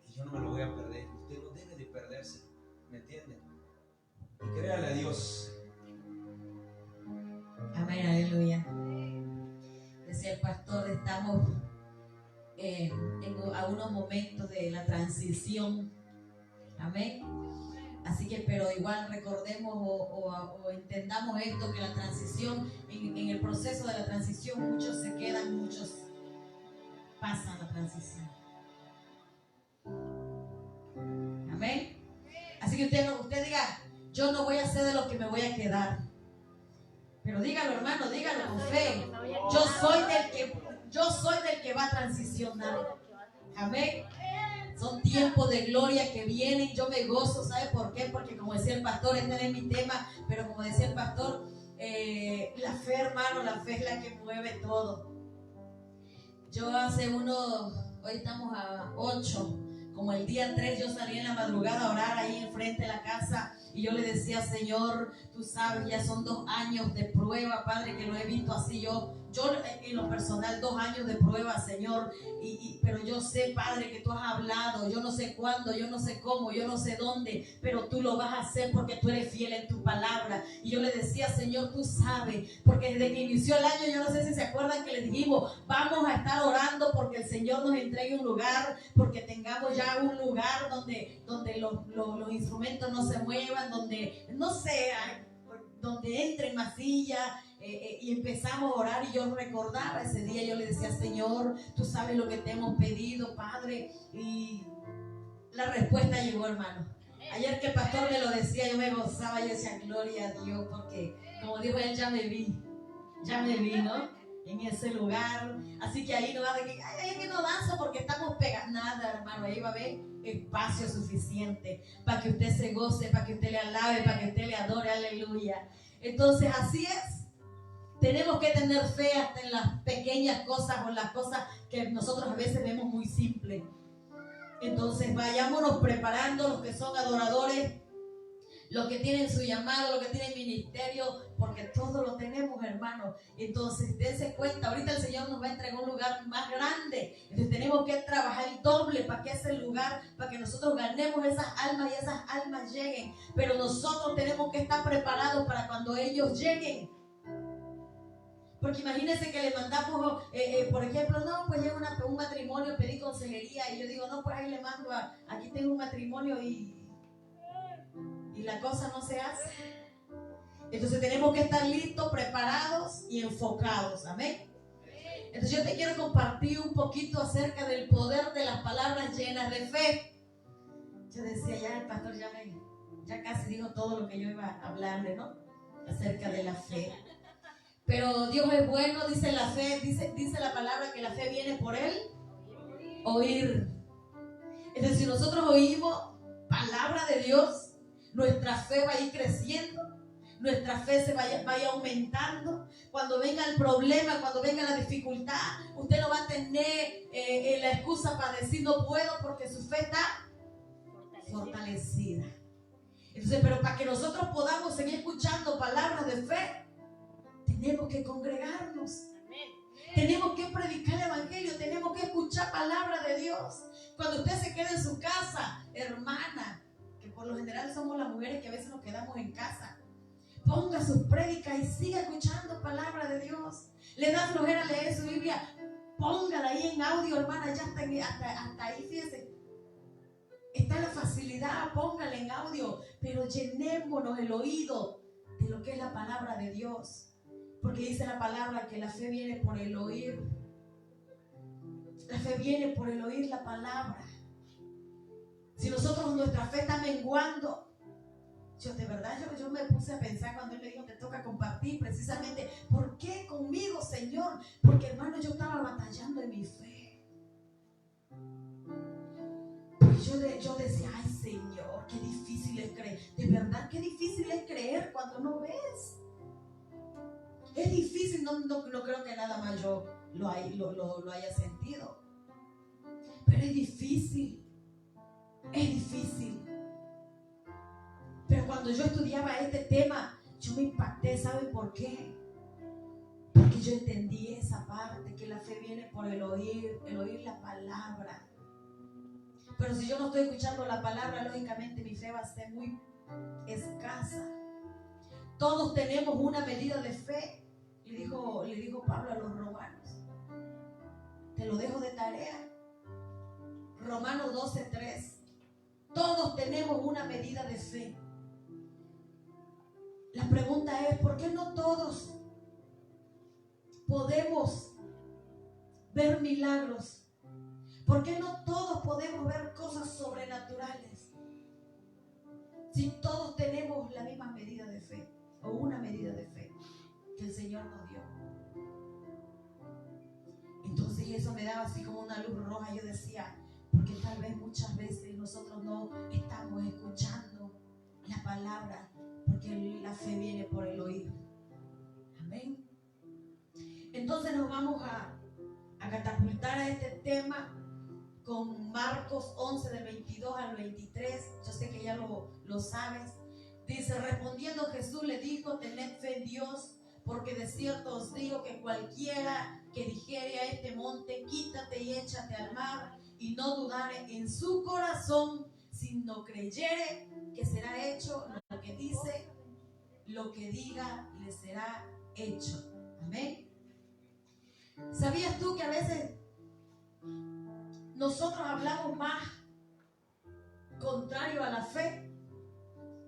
y yo no me lo voy a perder. Usted no debe de perderse, ¿me entiende? Y créale a Dios. Amén, aleluya. Decía el pastor, estamos en algunos momentos de la transición. Amén. Así que, pero igual recordemos o entendamos esto, que la transición, en el proceso de la transición, muchos se quedan, muchos pasan la transición. Amén. Así que usted diga: yo no voy a ser de los que me voy a quedar. Pero dígalo, hermano, dígalo con fe. Yo soy del que va a transicionar. Amén. Son tiempos de gloria que vienen. Yo me gozo. ¿Sabe por qué? Porque como decía el pastor, este no es mi tema, pero como decía el pastor, la fe, hermano, la fe es la que mueve todo. Yo hoy estamos a 8, como el día 3 yo salí en la madrugada a orar ahí enfrente de la casa, y yo le decía: Señor, tú sabes, ya son 2 años de prueba, Padre, que lo he visto así. Yo en lo personal 2 años de prueba, Señor, pero yo sé, Padre, que tú has hablado. Yo no sé cuándo, yo no sé cómo, yo no sé dónde, pero tú lo vas a hacer porque tú eres fiel en tu palabra. Y yo le decía: Señor, tú sabes, porque desde que inició el año, yo no sé si se acuerdan que les dijimos: vamos a estar orando porque el Señor nos entregue un lugar, porque tengamos ya un lugar donde los instrumentos no se muevan, donde, no sé, donde entren masillas. Y empezamos a orar, y yo recordaba ese día, yo le decía: Señor, tú sabes lo que te hemos pedido, Padre. Y la respuesta llegó, hermano. Ayer que el pastor me lo decía, yo me gozaba, yo decía: gloria a Dios, porque como dijo él, ya me vi, ¿no? En ese lugar. Así que ahí no va a decir: ay, que no danzo porque estamos pegados. Nada, hermano, ahí va a haber espacio suficiente para que usted se goce, para que usted le alabe, para que usted le adore. Aleluya. Entonces, así es. Tenemos que tener fe hasta en las pequeñas cosas, o en las cosas que nosotros a veces vemos muy simples. Entonces vayámonos preparando, los que son adoradores, los que tienen su llamado, los que tienen ministerio, porque todos lo tenemos, hermanos. Entonces dense cuenta, ahorita el Señor nos va a entregar un lugar más grande. Entonces tenemos que trabajar el doble para que ese lugar, para que nosotros ganemos esas almas y esas almas lleguen. Pero nosotros tenemos que estar preparados para cuando ellos lleguen. Porque imagínense que le mandamos, por ejemplo, no, pues llega un matrimonio, pedí consejería, y yo digo: no, pues ahí le mando, aquí tengo un matrimonio, y la cosa no se hace. Entonces tenemos que estar listos, preparados y enfocados. Amén. Entonces yo te quiero compartir un poquito acerca del poder de las palabras llenas de fe. Yo decía, ya el pastor ya casi dijo todo lo que yo iba a hablarle, ¿no? Acerca de la fe. Pero Dios es bueno, dice la fe, dice la palabra que la fe viene por el oír. Entonces, si nosotros oímos palabra de Dios, nuestra fe va a ir creciendo, nuestra fe se vaya aumentando. Cuando venga el problema, cuando venga la dificultad, usted no va a tener la excusa para decir no puedo, porque su fe está fortalecida. Entonces, pero para que nosotros podamos seguir escuchando palabras de fe, tenemos que congregarnos. Tenemos que predicar el evangelio, tenemos que escuchar palabra de Dios. Cuando usted se queda en su casa, hermana, que por lo general somos las mujeres que a veces nos quedamos en casa, ponga sus prédicas y siga escuchando palabra de Dios. Le da flojera leer su Biblia, póngala ahí en audio, hermana, ya hasta ahí, fíjese. Está la facilidad, póngale en audio, pero llenémonos el oído de lo que es la palabra de Dios. Porque dice la palabra que la fe viene por el oír. La fe viene por el oír la palabra. Si nuestra fe está menguando, yo me puse a pensar cuando él me dijo te toca compartir precisamente. ¿Por qué conmigo, Señor? Porque, hermano, yo estaba batallando en mi fe. Porque yo decía, ay, Señor, qué difícil es creer. De verdad, qué difícil es creer cuando no ves. Es difícil, no creo que nada más yo lo haya sentido. Pero es difícil. Es difícil. Pero cuando yo estudiaba este tema, yo me impacté. ¿Saben por qué? Porque yo entendí esa parte, que la fe viene por el oír la palabra. Pero si yo no estoy escuchando la palabra, lógicamente mi fe va a ser muy escasa. Todos tenemos una medida de fe. Le dijo Pablo a los romanos. Te lo dejo de tarea. Romanos 12:3. Todos tenemos una medida de fe. La pregunta es, ¿por qué no todos podemos ver milagros? ¿Por qué no todos podemos ver cosas sobrenaturales? Si todos tenemos la misma medida de fe, o una medida de fe que el Señor nos dio. Entonces eso me daba así como una luz roja. Yo decía, porque tal vez muchas veces nosotros no estamos escuchando la palabra, porque la fe viene por el oír. Amén. Entonces nos vamos a catapultar a este tema con Marcos 11 del 22 al 23. Yo sé que ya lo sabes. Dice, respondiendo Jesús le dijo, tened fe en Dios, porque de cierto os digo que cualquiera que dijere a este monte, quítate y échate al mar, y no dudare en su corazón, sino creyere que será hecho lo que dice, lo que diga le será hecho. Amén. ¿Sabías tú que a veces nosotros hablamos más contrario a la fe?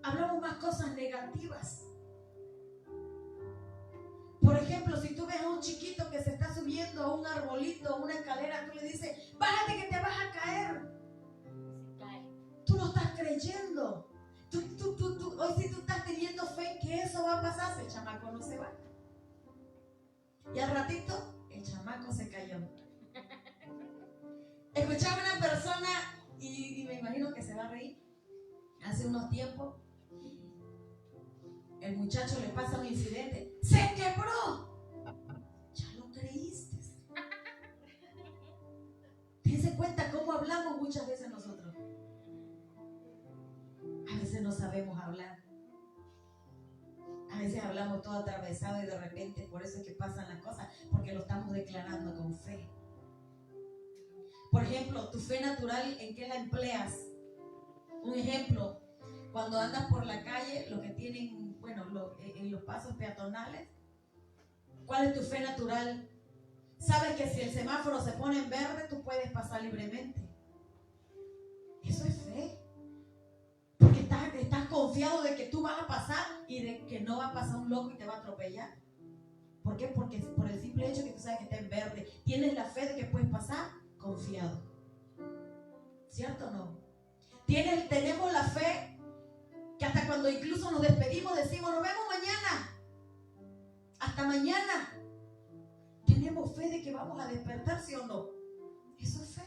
Hablamos más cosas negativas. Por ejemplo, si tú ves a un chiquito que se está subiendo a un arbolito, a una escalera, tú le dices, bájate que te vas a caer. Tú no estás creyendo. Hoy si tú estás teniendo fe en que eso va a pasar, el chamaco no se va. Y al ratito, el chamaco se cayó. Escuchaba a una persona y me imagino que se va a reír. Hace unos tiempos, el muchacho le pasa un incidente. ¡Se quebró! Ya lo creíste. Dense cuenta cómo hablamos muchas veces nosotros. A veces no sabemos hablar. A veces hablamos todo atravesado y de repente por eso es que pasan las cosas, porque lo estamos declarando con fe. Por ejemplo, tu fe natural, ¿en qué la empleas? Un ejemplo, cuando andas por la calle, los que tienen, en los pasos peatonales, ¿cuál es tu fe natural? Sabes que si el semáforo se pone en verde, tú puedes pasar libremente. Eso es fe. Porque estás confiado de que tú vas a pasar y de que no va a pasar un loco y te va a atropellar. ¿Por qué? Porque por el simple hecho que tú sabes que está en verde, tienes la fe de que puedes pasar confiado. ¿Cierto o no? Tenemos la fe que hasta cuando incluso nos despedimos decimos, nos vemos mañana. Hasta mañana. Tenemos fe de que vamos a despertar, ¿sí o no? Eso es fe.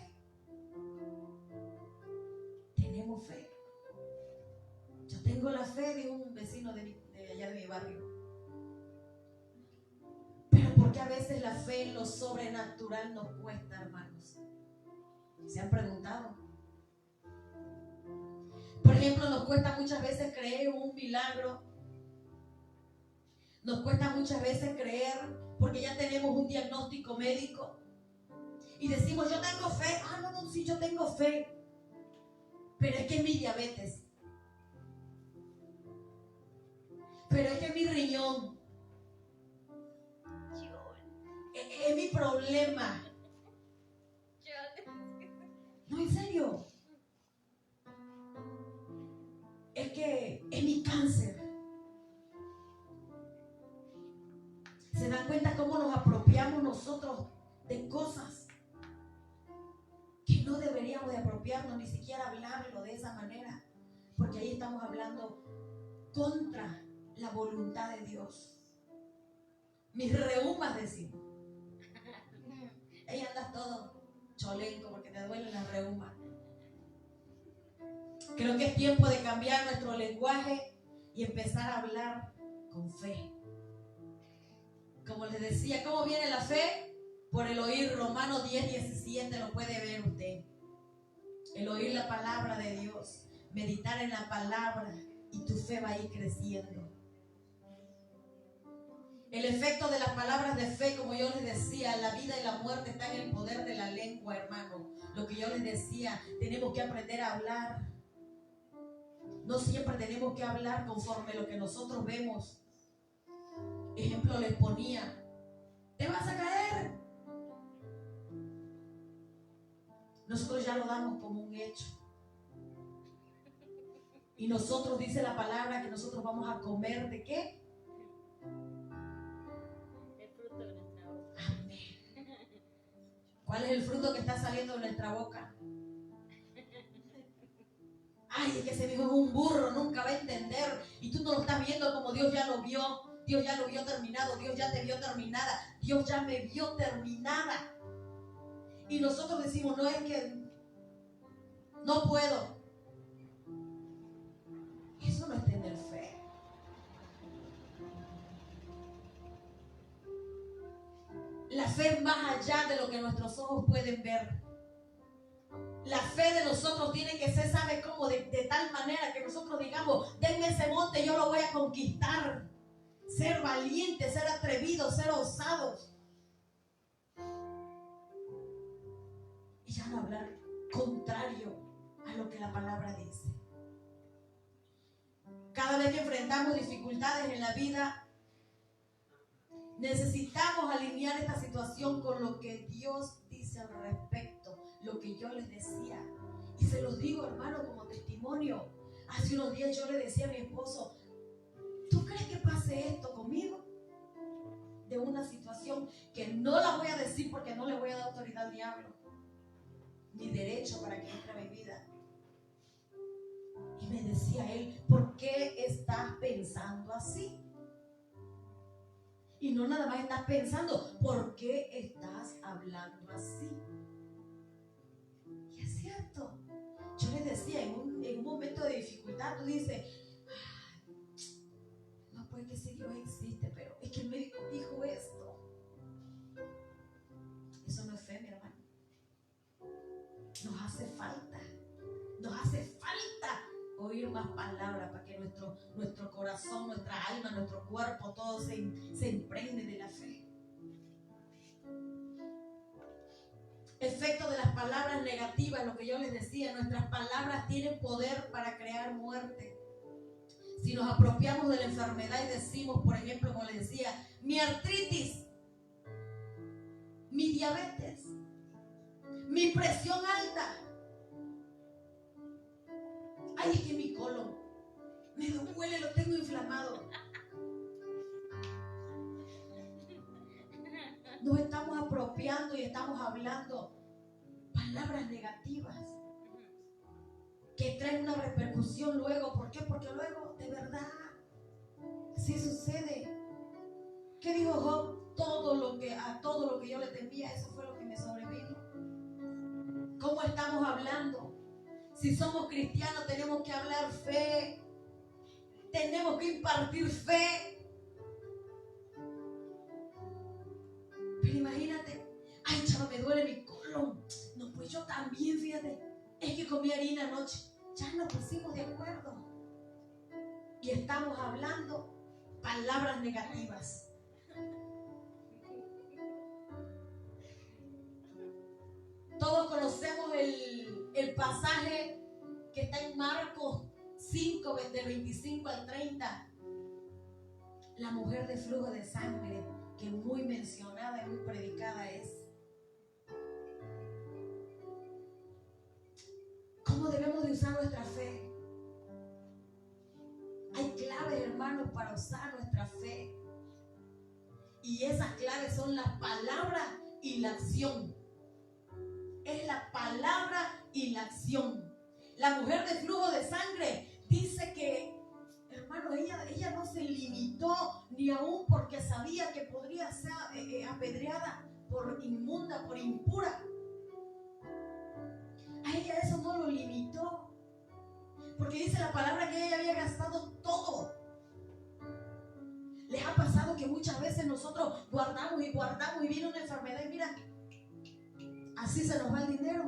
Tenemos fe. Yo tengo la fe de un vecino de allá de mi barrio. Pero porque a veces la fe en lo sobrenatural nos cuesta, hermanos. ¿Se han preguntado? Por ejemplo, nos cuesta muchas veces creer en un milagro. Nos cuesta muchas veces creer porque ya tenemos un diagnóstico médico y decimos, yo tengo fe. No, sí, yo tengo fe, pero es que es mi diabetes, pero es que es mi riñón, es mi problema. No, en serio. apropiamos nosotros de cosas que no deberíamos de apropiarnos, ni siquiera hablarlo de esa manera, porque ahí estamos hablando contra la voluntad de Dios. Mis reumas, decimos. Ahí andas todo cholenco porque te duelen las reumas. Creo que es tiempo de cambiar nuestro lenguaje y empezar a hablar con fe. Como les decía, ¿cómo viene la fe? Por el oír. Romanos 10:17 lo puede ver usted. El oír la palabra de Dios, meditar en la palabra, y tu fe va a ir creciendo. El efecto de las palabras de fe, como yo les decía, la vida y la muerte están en el poder de la lengua, hermano. Lo que yo les decía, tenemos que aprender a hablar. No siempre tenemos que hablar conforme lo que nosotros vemos. Ejemplo les ponía, te vas a caer. Nosotros ya lo damos como un hecho. Y nosotros, dice la palabra, que nosotros vamos a comer ¿de qué? El fruto de nuestra boca. Amén. ¿Cuál es el fruto que está saliendo de nuestra boca? Ay, es que ese hijo es un burro, nunca va a entender. Y tú no lo estás viendo como Dios ya lo vio. Dios ya lo vio terminado. Dios ya te vio terminada. Dios ya me vio terminada. Y nosotros decimos, no, es que no puedo. Eso no es tener fe. La fe es más allá de lo que nuestros ojos pueden ver. La fe de nosotros tiene que ser, ¿sabe cómo? De tal manera que nosotros digamos, denme ese monte, yo lo voy a conquistar. Ser valientes, ser atrevidos, ser osados. Y ya no hablar contrario a lo que la palabra dice. Cada vez que enfrentamos dificultades en la vida, necesitamos alinear esta situación con lo que Dios dice al respecto, lo que yo les decía. Y se los digo, hermano, como testimonio. Hace unos días yo le decía a mi esposo, ¿tú crees que pase esto conmigo? De una situación que no la voy a decir porque no le voy a dar autoridad al diablo, ni derecho para que entre a mi vida. Y me decía él, ¿por qué estás pensando así? Y no nada más estás pensando, ¿por qué estás hablando así? Y es cierto. Yo les decía, en un momento de dificultad, tú dices, no puede que si Dios existe, pero es que el médico dijo esto. Eso no es fe, mi hermano. Nos hace falta oír más palabras para que nuestro corazón, nuestra alma, nuestro cuerpo, todo se impregne de la fe. Efecto de las palabras negativas, lo que yo les decía, nuestras palabras tienen poder para crear muerte. Si nos apropiamos de la enfermedad y decimos, por ejemplo, como les decía, mi artritis, mi diabetes, mi presión alta, ay, es que mi colon me duele, lo tengo inflamado. Nos estamos apropiando y estamos hablando palabras negativas que traen una repercusión luego. ¿Por qué? Porque luego, de verdad, sí sucede. ¿Qué dijo Job? A todo lo que yo le temía, eso fue lo que me sobrevino. ¿Cómo estamos hablando? Si somos cristianos tenemos que hablar fe, tenemos que impartir fe. Pero imagínate, ay chava, me duele mi colon. No, pues yo también, fíjate, es que comí harina anoche. Ya nos pusimos de acuerdo y estamos hablando palabras negativas. Todos conocemos el pasaje que está en Marcos 5, del 25 al 30. La mujer de flujo de sangre, que muy mencionada y muy predicada es. ¿Cómo debemos de usar nuestra fe? Hay claves, hermanos, para usar nuestra fe. Y esas claves son la palabra y la acción. Es la palabra y la acción. La mujer de flujo de sangre dice que, hermano, ella no se limitó ni aún porque sabía que podría ser apedreada por inmunda, por impura. A ella eso no lo limitó, porque dice la palabra que ella había gastado todo. ¿Les ha pasado que muchas veces nosotros guardamos y viene una enfermedad y mira, así se nos va el dinero?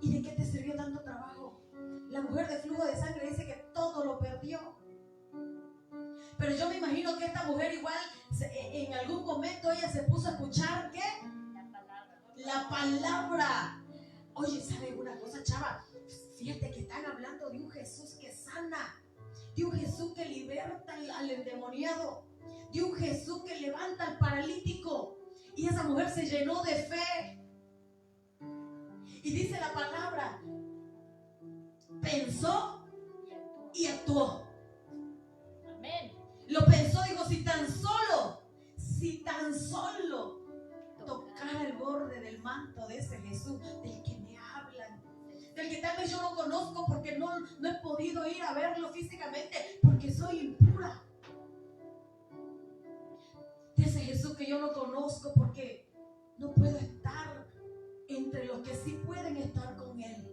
¿Y de qué te sirvió tanto trabajo? La mujer de flujo de sangre dice que todo lo perdió. Pero yo me imagino que esta mujer igual en algún momento ella se puso a escuchar ¿qué? La palabra. Oye, ¿sabes una cosa, chava? Fíjate que están hablando de un Jesús que sana, de un Jesús que liberta al endemoniado, de un Jesús que levanta al paralítico. Y esa mujer se llenó de fe. Y dice la palabra, pensó y actuó. Amén. Lo pensó, dijo, si tan solo tocara el borde del manto de ese Jesús del que me hablan, del que tal vez yo no conozco porque no he podido ir a verlo físicamente porque soy impura, de ese Jesús que yo no conozco porque no puedo estar entre los que sí pueden estar con Él.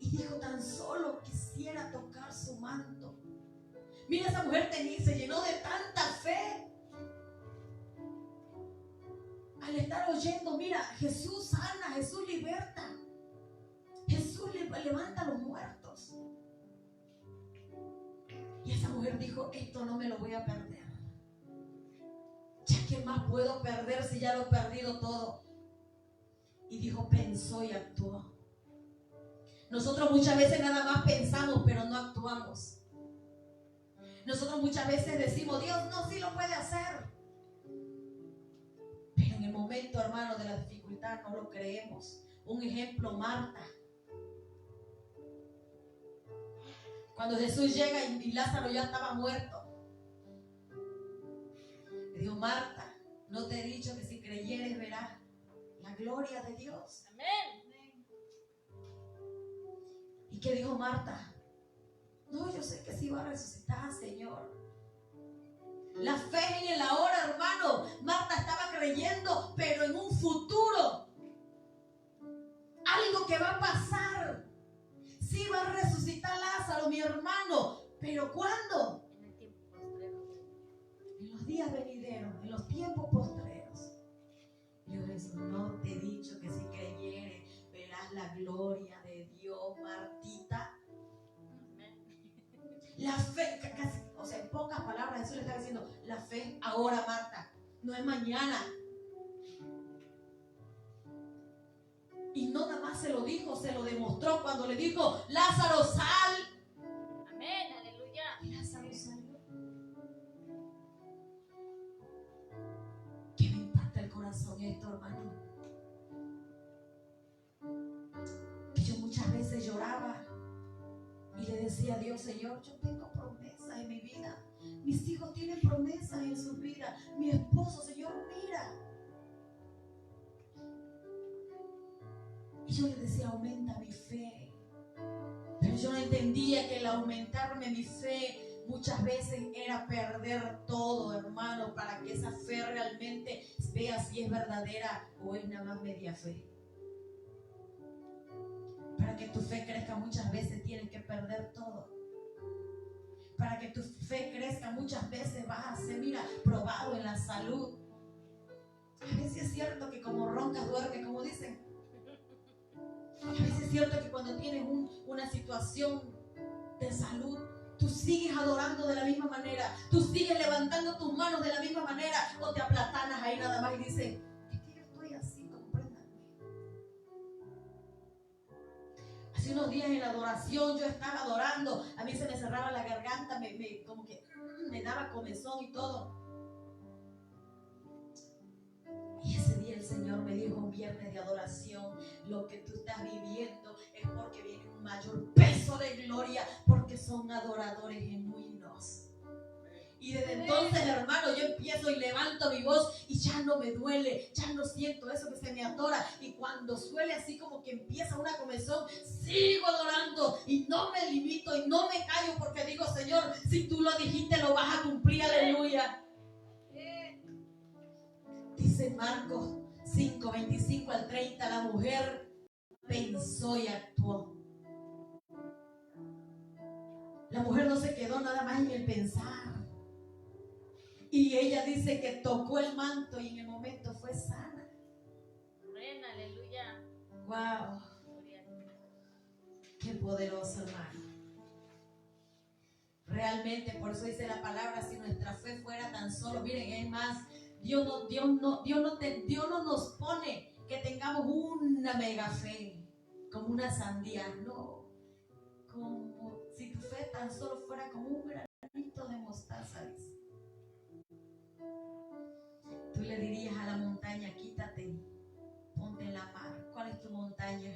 Y dijo, tan solo quisiera tocar su manto. Mira, esa mujer se llenó de tanta fe al estar oyendo, mira, Jesús sana, Jesús liberta, Jesús levanta a los muertos. Y esa mujer dijo, esto no me lo voy a perder. Ya, ¿qué más puedo perder si ya lo he perdido todo? Y dijo, pensó y actuó. Nosotros muchas veces nada más pensamos, pero no actuamos. Nosotros muchas veces decimos, Dios no, sí lo puede hacer. Pero en el momento, hermano, de la dificultad no lo creemos. Un ejemplo, Marta. Cuando Jesús llega y Lázaro ya estaba muerto, le dijo, Marta, no te he dicho que si creyeres verás la gloria de Dios. Amén. ¿Y qué dijo Marta? No, yo sé que sí va a resucitar, Señor. La fe en el ahora, hermano. Marta estaba creyendo, pero en un futuro. Algo que va a pasar. Sí va a resucitar Lázaro, mi hermano. ¿Pero cuándo? En el tiempo postrero. En los días venideros, en los tiempos postreros. Dios Jesús, no te he dicho que si creyeres verás la gloria de Dios, Martita. La fe, casi, o sea, en pocas palabras Jesús le está diciendo, la fe ahora, Marta, no es mañana. Y no nada más se lo dijo, se lo demostró cuando le dijo, Lázaro, sal. Amén, aleluya. Y Lázaro salió. ¿Qué me impacta el corazón esto, hermano? Que yo muchas veces lloraba y le decía a Dios, Señor, yo tengo promesas en mi vida. Mis hijos tienen promesas en su vida. Mi esposo, Señor, mira. Y yo le decía, aumenta mi fe. Pero yo no entendía que el aumentarme mi fe muchas veces era perder todo, hermano, para que esa fe realmente vea si es verdadera o es nada más media fe. Para que tu fe crezca muchas veces tienes que perder todo. Para que tu fe crezca muchas veces vas a ser, mira, probado en la salud. A veces es cierto que como roncas duerme, como dicen. A veces es cierto que cuando tienes una situación de salud, tú sigues adorando de la misma manera, tú sigues levantando tus manos de la misma manera, o te aplatanas ahí nada más y dices, es que yo estoy así, compréndanme. Hace unos días en la adoración yo estaba adorando, a mí se me cerraba la garganta, como que me daba comezón y todo. Y ese día el Señor me dijo, un viernes de adoración, lo que tú estás viviendo es porque viene un mayor peso de gloria, porque son adoradores genuinos. Y desde entonces, hermano, yo empiezo y levanto mi voz y ya no me duele, ya no siento eso que se me atora. Y cuando suele así como que empieza una comezón, sigo adorando y no me limito y no me callo porque digo, Señor, si tú lo dijiste, lo vas a cumplir, aleluya. Dice Marcos 5, 25 al 30, la mujer pensó y actuó. La mujer no se quedó nada más en el pensar. Y ella dice que tocó el manto y en el momento fue sana. Amén, aleluya. Wow. Qué poderoso, hermano. Realmente, por eso dice la palabra, si nuestra fe fuera tan solo, miren, es más, Dios no nos pone que tengamos una mega fe, como una sandía, no. Como si tu fe tan solo fuera como un granito de mostaza, dice. Tú le dirías a la montaña, quítate, ponte en la mar. ¿Cuál es tu montaña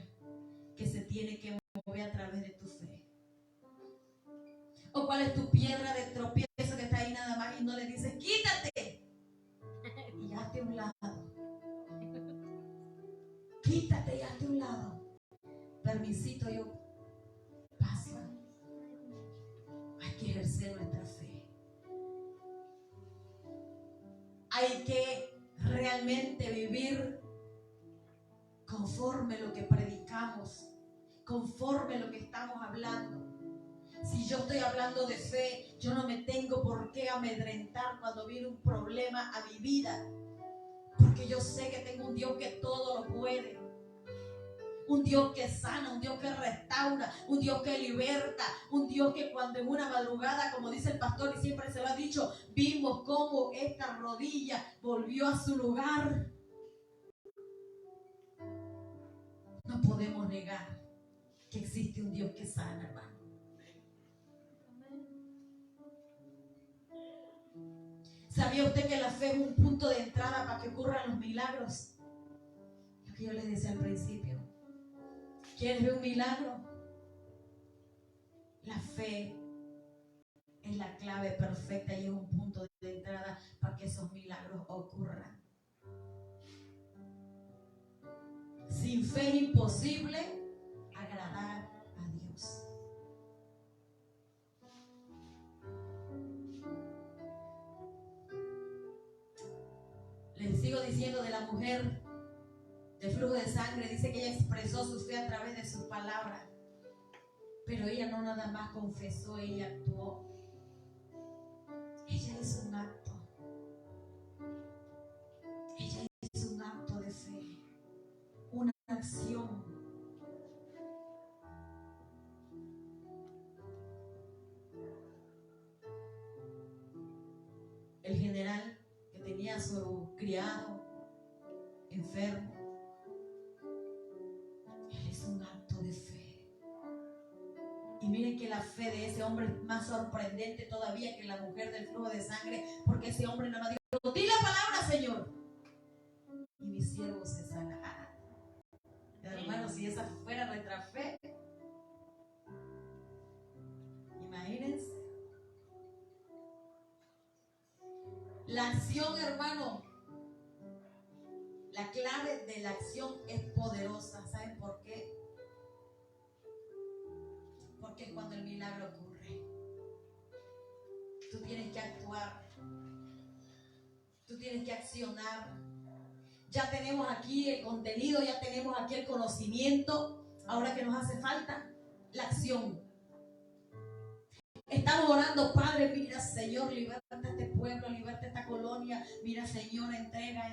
que se tiene que mover a través de tu fe? ¿O cuál es tu piedra de tropiezo que está ahí nada más y no le dices, quítate? Y hazte a un lado. Quítate y hazte a un lado. Permisito, yo paso. Hay que ejercer nuestra fe. Hay que realmente vivir conforme lo que predicamos, conforme lo que estamos hablando. Si yo estoy hablando de fe, yo no me tengo por qué amedrentar cuando viene un problema a mi vida, porque yo sé que tengo un Dios que todo lo puede, un Dios que sana, un Dios que restaura, un Dios que liberta, un Dios que cuando en una madrugada, como dice el pastor y siempre se lo ha dicho, vimos cómo esta rodilla volvió a su lugar. No podemos negar que existe un Dios que sana, hermano. ¿Sabía usted que la fe es un punto de entrada para que ocurran los milagros? Lo que yo les decía al principio. ¿Quieres ver un milagro? La fe es la clave perfecta y es un punto de entrada para que esos milagros ocurran. Sin fe es imposible agradar a Dios. Les sigo diciendo de la mujer de flujo de sangre. Dice que ella expresó su fe a través de sus palabras, pero ella no nada más confesó, ella actuó. Ella hizo un acto. Ella hizo un acto de fe, una acción. El general que tenía a su criado enfermo, él hizo un acto de fe. Y miren que la fe de ese hombre es más sorprendente todavía que la mujer del flujo de sangre, porque ese hombre nada más dijo, di la palabra, Señor, y mi siervo se sanará. Hermanos, si esa fuera nuestra fe, imagínense. La acción, hermano, la clave de la acción es poderosa. ¿Saben por qué? Porque cuando el milagro ocurre, tú tienes que actuar, tú tienes que accionar. Ya tenemos aquí el contenido, ya tenemos aquí el conocimiento. Ahora que nos hace falta la acción. Estamos orando, Padre, mira, Señor, liberta a este pueblo, liberta a esta colonia. Mira, Señor, entrega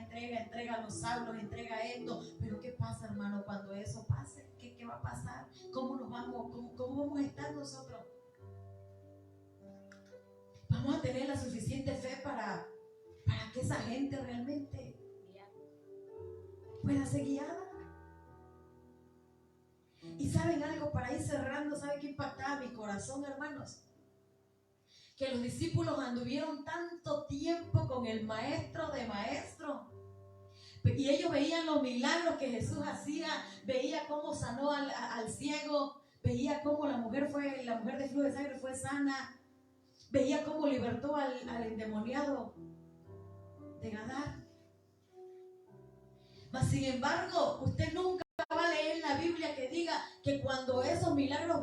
a los saulos, entrega esto. Pero ¿qué pasa, hermano, cuando eso pase? ¿Qué va a pasar? ¿Cómo vamos a estar nosotros? Vamos a tener la suficiente fe para que esa gente realmente pueda ser guiada. Y ¿saben algo? Para ir cerrando, ¿saben qué impactaba mi corazón, hermanos? Que los discípulos anduvieron tanto tiempo con el maestro de maestros y ellos veían los milagros que Jesús hacía, veía cómo sanó al ciego, veía cómo la mujer de flujo de sangre fue sana, Veía cómo libertó al endemoniado de Gadara. Mas sin embargo, usted nunca va a leer en la Biblia que diga que cuando esos milagros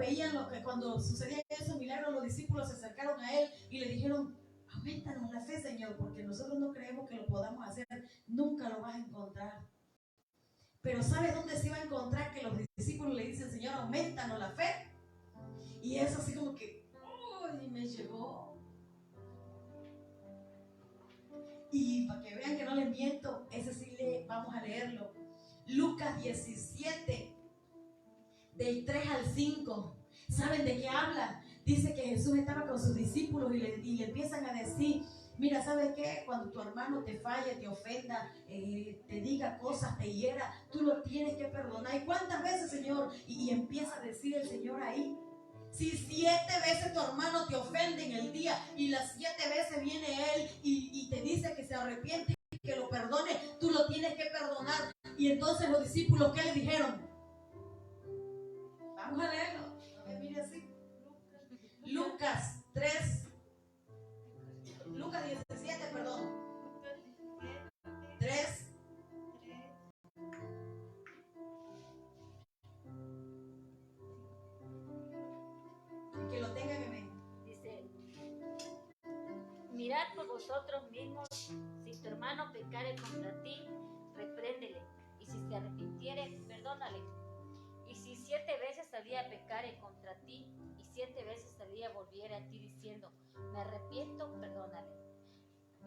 cuando sucedían esos milagros, los discípulos se acercaron a él y le dijeron: aumentanos la fe, Señor, porque nosotros no creemos que lo podamos hacer. Nunca lo vas a encontrar. Pero ¿sabes dónde se iba a encontrar que los discípulos le dicen: Señor, aumentanos la fe? Y eso así como que, uy, me llegó. Y para que vean que no les miento, ese sí vamos a leerlo. Lucas 17, del 3 al 5. ¿Saben de qué habla? Dice que Jesús estaba con sus discípulos y le empiezan a decir: mira, ¿sabes qué? Cuando tu hermano te falle, te ofenda, te diga cosas, te hiera, tú lo tienes que perdonar. ¿Y cuántas veces, Señor? Y empieza a decir el Señor ahí: si 7 veces tu hermano te ofende en el día y las 7 veces viene él y te dice que se arrepiente y que lo perdone, tú lo tienes que perdonar. Y entonces los discípulos, ¿qué le dijeron? Vamos a leerlo. Mire así. Lucas 17, perdón. 3. Que lo tengan en mente. Dice: mirad por vosotros mismos, si tu hermano pecare contra ti, repréndele, y si se arrepintiere, perdónale. Y si 7 veces al día pecare contra ti, y 7 veces al día volviere a ti diciendo: me arrepiento, perdónale.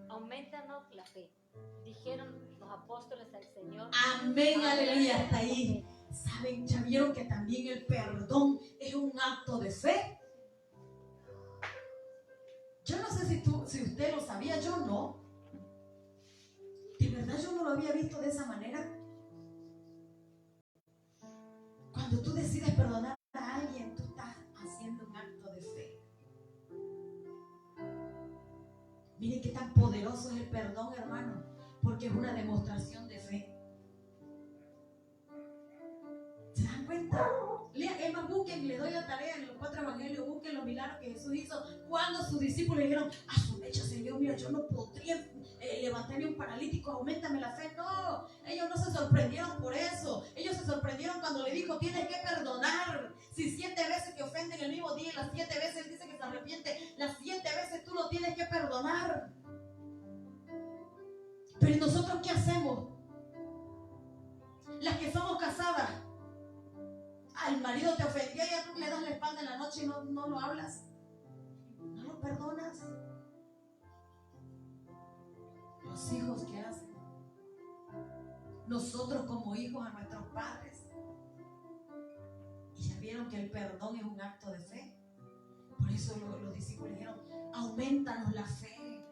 Aumentanos la fe, dijeron los apóstoles al Señor. Amén, aleluya, hasta ahí. ¿Saben? ¿Ya vieron que también el perdón es un acto de fe? Yo no sé si usted lo sabía, yo no. De verdad yo no lo había visto de esa manera. Cuando tú decides perdonar a alguien, tú estás haciendo un acto de fe. Miren qué tan poderoso es el perdón, hermano, porque es una demostración de fe. ¿Se dan cuenta? Busquen, le doy la tarea en los 4 evangelios, busquen los milagros que Jesús hizo cuando sus discípulos le dijeron: a su mecha, Señor, mira, yo no podría levantarme un paralítico, auméntame la fe. No, ellos no se sorprendieron por eso. Ellos se sorprendieron cuando le dijo: tienes que perdonar. Si 7 veces te ofenden el mismo día y las 7 veces dice que se arrepiente, las 7 veces tú lo tienes que perdonar. Pero ¿y nosotros qué hacemos? Las que somos casadas, el marido te ofendió y ya tú le das la espalda en la noche y no lo hablas, no lo perdonas. Los hijos, ¿qué hacen? Nosotros como hijos a nuestros padres. Y ya vieron que el perdón es un acto de fe. Por eso los discípulos dijeron: aumentanos la fe.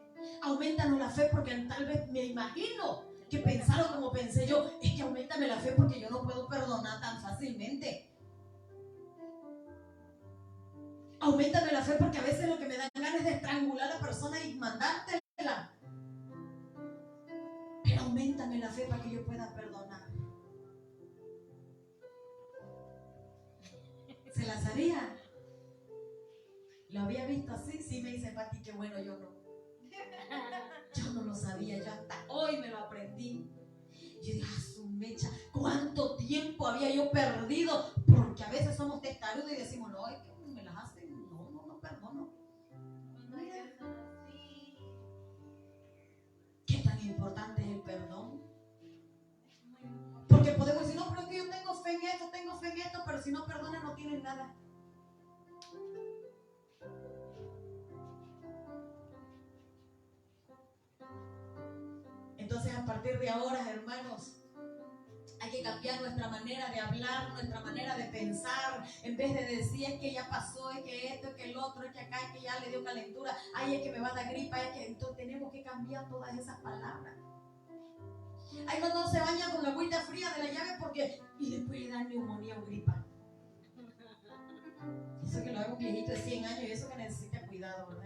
Aumentanos la fe, porque tal vez me imagino que pensaron como pensé yo: es que aumentame la fe porque yo no puedo perdonar tan fácilmente. Auméntame la fe porque a veces lo que me dan ganas es de estrangular a la persona y mandártela. Pero auméntame la fe para que yo pueda perdonar. ¿Se las haría? ¿Lo había visto así? Sí, me dice Pati, qué bueno, yo no. Yo no lo sabía, yo hasta hoy me lo aprendí. Yo dije: a su mecha, ¿cuánto tiempo había yo perdido? Porque a veces somos testarudos y decimos: no, es que me las hacen, no perdono. ¿Qué tan importante es el perdón? Porque podemos decir: no, pero es que yo tengo fe en esto, pero si no perdonas no tienes nada. Entonces, a partir de ahora, hermanos, hay que cambiar nuestra manera de hablar, nuestra manera de pensar. En vez de decir: es que ya pasó, es que esto, es que el otro, es que acá, es que ya le dio calentura, ay, es que me va a dar gripa, es que... Entonces tenemos que cambiar todas esas palabras. Ay, no se baña con agüita fría de la llave porque... y después le da neumonía o gripa. Eso que lo hago un viejito de 100 años y eso que necesita cuidado, ¿verdad?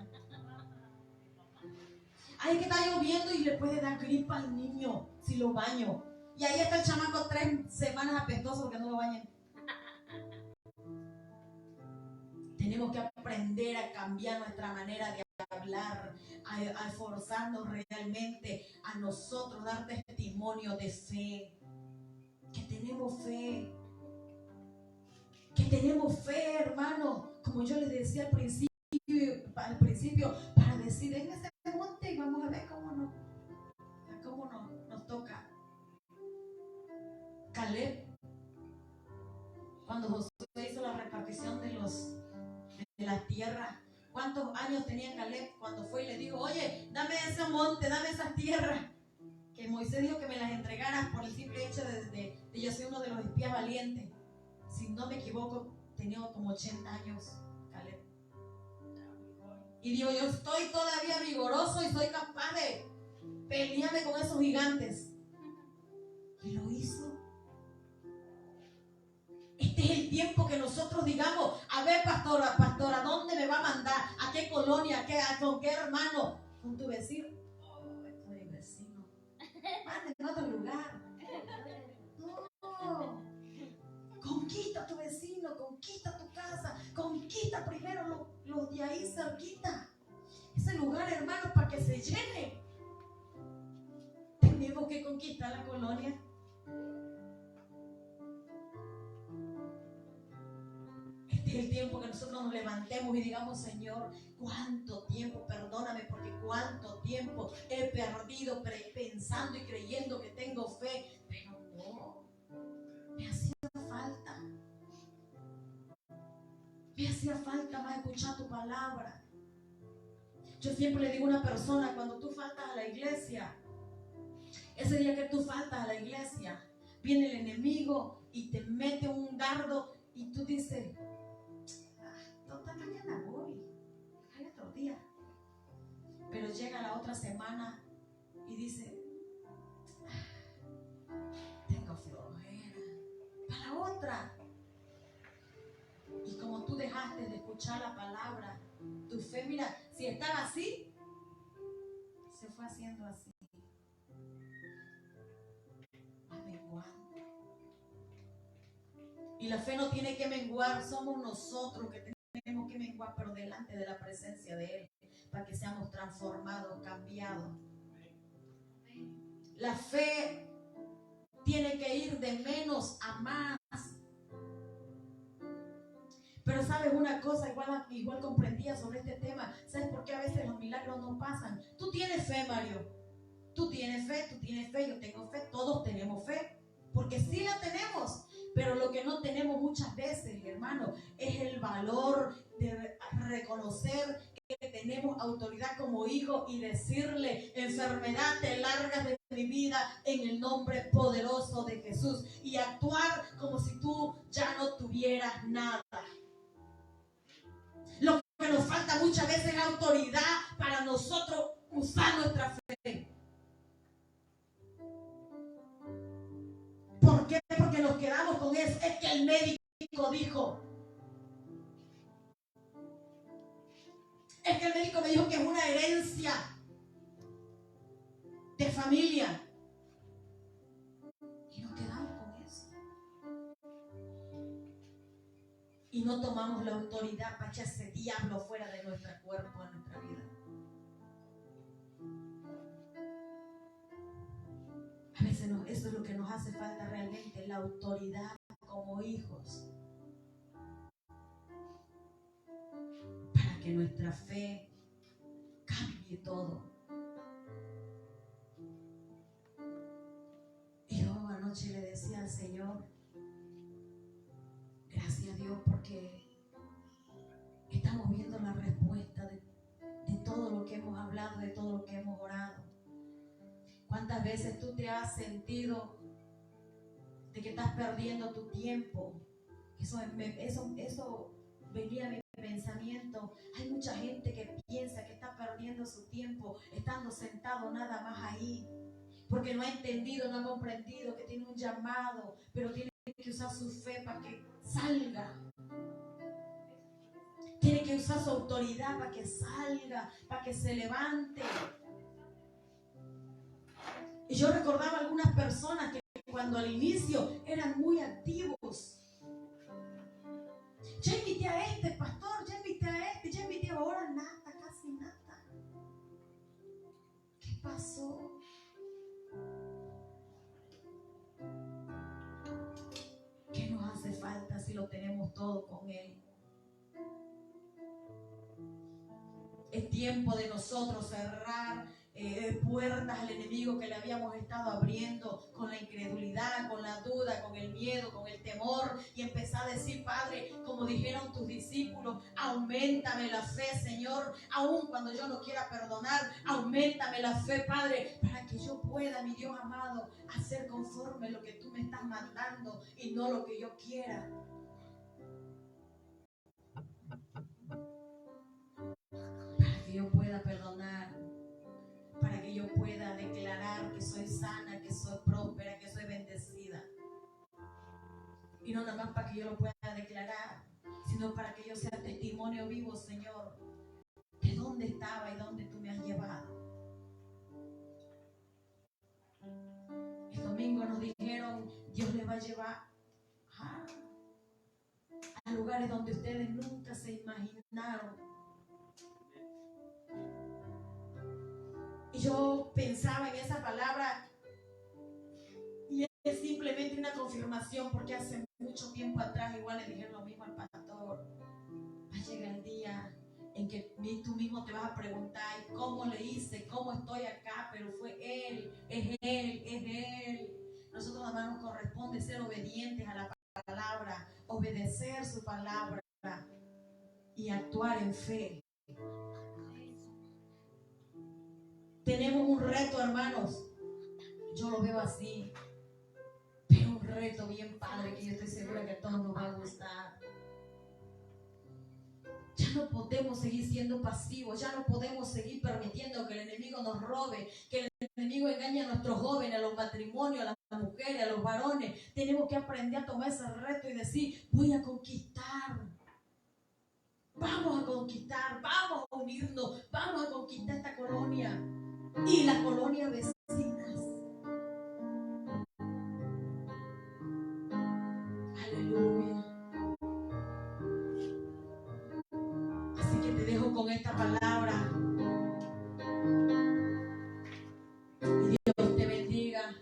Ay, es que está lloviendo y le puede dar gripa al niño si lo baño. Y ahí está el chamaco 3 semanas apestoso porque no lo bañan. Tenemos que aprender a cambiar nuestra manera de hablar, a esforzarnos realmente a nosotros dar testimonio de fe, que tenemos fe, hermano, como yo les decía al principio, para decir en ese monte y vamos a ver cómo nos toca. Caleb, cuando Josué hizo la repartición de la tierra, ¿cuántos años tenía Caleb cuando fue y le dijo, oye, dame ese monte, dame esas tierras? Que Moisés dijo que me las entregara por el simple hecho de yo ser uno de los espías valientes. Si no me equivoco, tenía como 80 años Caleb. Y dijo, yo estoy todavía vigoroso y soy capaz de pelearme con esos gigantes. Y lo hizo. Este es el tiempo que nosotros digamos, a ver, pastora, ¿a dónde me va a mandar? ¿A qué colonia? ¿Con qué hermano? ¿Con tu vecino? Oh, con mi vecino. Manda en otro lugar. No. Conquista a tu vecino, conquista tu casa, conquista primero los de ahí cerquita. Ese lugar, hermano, para que se llene. Tenemos que conquistar la colonia. Este es el tiempo que nosotros nos levantemos y digamos, Señor, cuánto tiempo, perdóname, porque cuánto tiempo he perdido pensando y creyendo que tengo fe, pero no, me hacía falta más escuchar tu palabra. Yo siempre le digo a una persona, cuando tú faltas a la iglesia, ese día que tú faltas a la iglesia, viene el enemigo y te mete un dardo y tú dices, total, mañana voy, hay otro día. Pero llega la otra semana y dice, tengo flojera, para otra. Y como tú dejaste de escuchar la palabra, tu fe, mira, si estaba así, se fue haciendo así. Y la fe no tiene que menguar, somos nosotros que tenemos que menguar, pero delante de la presencia de Él, para que seamos transformados, cambiados. La fe tiene que ir de menos a más. Pero sabes una cosa, igual comprendía sobre este tema. ¿Sabes por qué a veces los milagros no pasan? Tú tienes fe, Mario. Tú tienes fe, yo tengo fe, todos tenemos fe. Porque sí la tenemos. Pero lo que no tenemos muchas veces, hermano, es el valor de reconocer que tenemos autoridad como hijo y decirle, enfermedad, te largas de mi vida en el nombre poderoso de Jesús. Y actuar como si tú ya no tuvieras nada. Lo que nos falta muchas veces es autoridad para nosotros usar nuestra fe. ¿Por qué? Porque nos quedamos con eso. Es que el médico dijo. Es que el médico me dijo que es una herencia de familia. Y nos quedamos con eso. Y no tomamos la autoridad para echar ese diablo fuera de nuestro cuerpo, de nuestra vida. A veces eso es lo que nos hace falta realmente, la autoridad como hijos. Para que nuestra fe cambie todo. Y yo anoche le decía al Señor, gracias a Dios porque estamos viendo la respuesta de todo lo que hemos hablado, de todo lo que hemos orado. ¿Cuántas veces tú te has sentido de que estás perdiendo tu tiempo? Eso venía a mi pensamiento. Hay mucha gente que piensa que está perdiendo su tiempo estando sentado nada más ahí, porque no ha entendido, no ha comprendido que tiene un llamado, pero tiene que usar su fe para que salga. Tiene que usar su autoridad para que salga, para que se levante. Y yo recordaba algunas personas que cuando al inicio eran muy activos. Ya invité a este pastor, ya invité a este, ya invité ahora, nada, casi nada. lo tenemos todo con Él. Es tiempo de nosotros cerrar puertas al enemigo que le habíamos estado abriendo con la incredulidad, con la duda, con el miedo, con el temor, y empezar a decir: Padre, como dijeron tus discípulos, auméntame la fe, Señor, aun cuando yo no quiera perdonar, auméntame la fe, Padre, para que yo pueda, mi Dios amado, hacer conforme lo que tú me estás mandando y no lo que yo quiera. Para que yo pueda perdonar, para que yo pueda declarar que soy sana, que soy próspera, que soy bendecida. Y no nada más para que yo lo pueda declarar, sino para que yo sea testimonio vivo, Señor, de dónde estaba y dónde tú me has llevado. El domingo nos dijeron: Dios les va a llevar a lugares donde ustedes nunca se imaginaron. Y yo pensaba en esa palabra, y es simplemente una confirmación, porque hace mucho tiempo atrás igual le dijeron lo mismo al pastor: va a llegar el día en que tú mismo te vas a preguntar: ¿cómo le hice? ¿Cómo estoy acá? Pero fue Él, es Él, es Él. Nosotros nada más nos corresponde ser obedientes a la palabra, obedecer su palabra y actuar en fe. Tenemos un reto, hermanos. Yo lo veo así, pero un reto bien padre que yo estoy segura que a todos nos va a gustar. Ya no podemos seguir siendo pasivos, ya no podemos seguir permitiendo que el enemigo nos robe, que el enemigo engañe a nuestros jóvenes, a los matrimonios, a las mujeres, a los varones. Tenemos que aprender a tomar ese reto y decir: voy a conquistar. Vamos a conquistar, vamos a unirnos, vamos a conquistar esta colonia y las colonias vecinas. Aleluya. Así que te dejo con esta palabra. Y Dios te bendiga.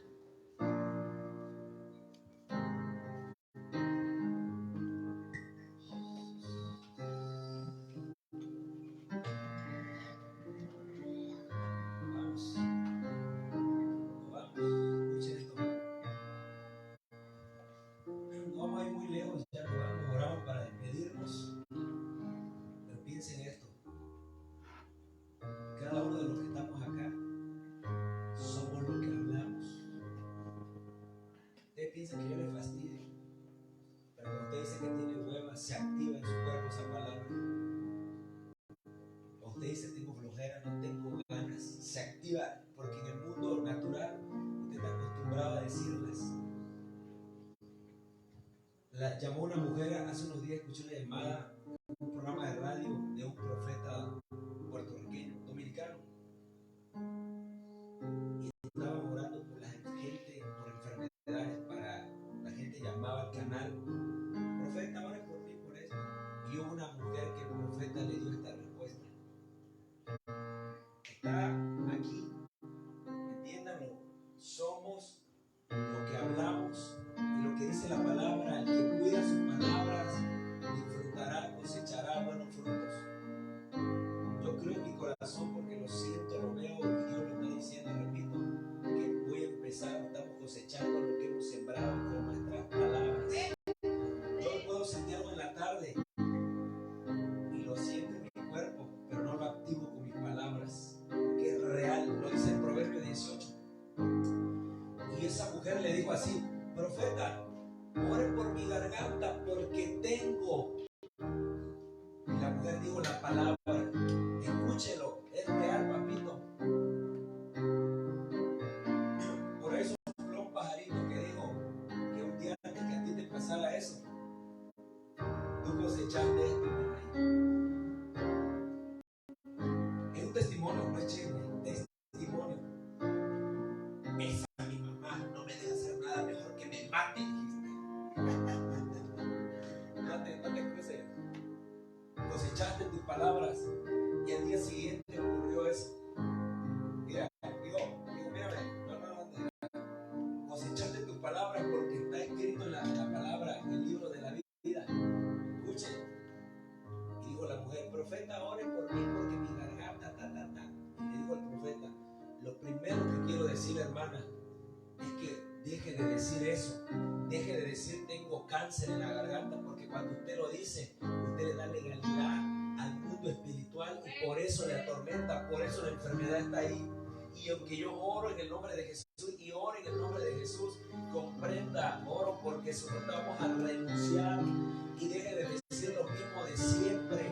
Se activa en su cuerpo esa palabra. O usted dice: tengo flojera, no tengo ganas. Se activa porque en el mundo natural usted está acostumbrado a decirles. Llamó una mujer hace unos días, escuché una llamada, un programa de radio de un profeta puertorriqueño, dominicano. Y estaban orando por la gente, por enfermedades, para la gente llamaba al canal: profeta, ore por mí, por eso. Y hubo una mujer que el profeta le dio esta respuesta. Está aquí, entiéndanlo, somos lo que hablamos y lo que dice la palabra. El que cuida sus palabras disfrutará, cosechará buenos frutos. Yo creo en mi corazón, porque lo siento, lo veo, y Dios lo está diciendo, repito, que voy a empezar, estamos cosechando lo que hemos sembrado con nuestras palabras. Yo puedo sentirlo en la tarde y lo siento en mi cuerpo, pero no lo activo con mis palabras, porque es real, lo dice el Proverbio 18. Y esa mujer le dijo así: profeta, ore por mi garganta porque tengo. Y la mujer dijo la palabra, escúchelo, es real, papito. Por eso fue un pajarito que dijo que un día antes que a ti te pasara eso, tú cosechaste esto. Es un testimonio, no es chisme, testimonio. Esa mi mamá no me deja hacer nada, mejor que me mate, dijiste. No te cruces. Cosechaste tus palabras y al día siguiente ocurrió eso. Mira, mírame, no. Cosechaste tus palabras porque está escrito en la palabra, en el libro de la vida. cáncer en la garganta, porque cuando usted lo dice, usted le da legalidad al mundo espiritual y por eso le atormenta, por eso la enfermedad está ahí. Y aunque yo oro en el nombre de Jesús y oro en el nombre de Jesús, comprenda, oro porque su nombre vamos a renunciar y deje de decir lo mismo de siempre.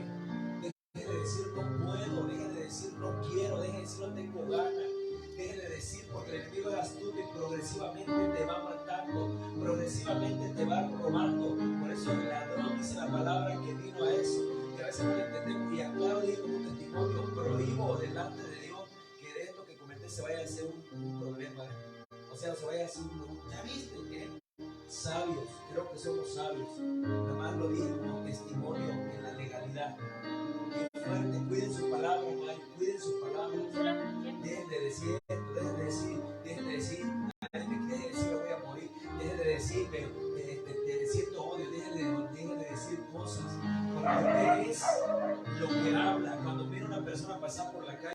Deje de decir no puedo, deje de decir no quiero, deje de decir no tengo ganas. Deje de decir, porque el enemigo es astuto y progresivamente te va matando, progresivamente te va robando. Por eso el ladrón dice la palabra que vino a eso, que a veces no lo entendemos. Y aclaro, digo un testimonio, prohíbo delante de Dios que de esto que comenté se vaya a hacer un problema. O sea, se vaya a hacer ya viste que sabios, creo que somos sabios. Nada más lo dije como testimonio en la legalidad. Fuerte, cuiden su palabra, cuiden sus palabras. Dejen de decir esto, dejen de decir, dejen de decir me voy a morir, dejen de decir te siento odio, dejen de decir cosas. Porque usted es lo que habla. Cuando mira una persona pasar por la calle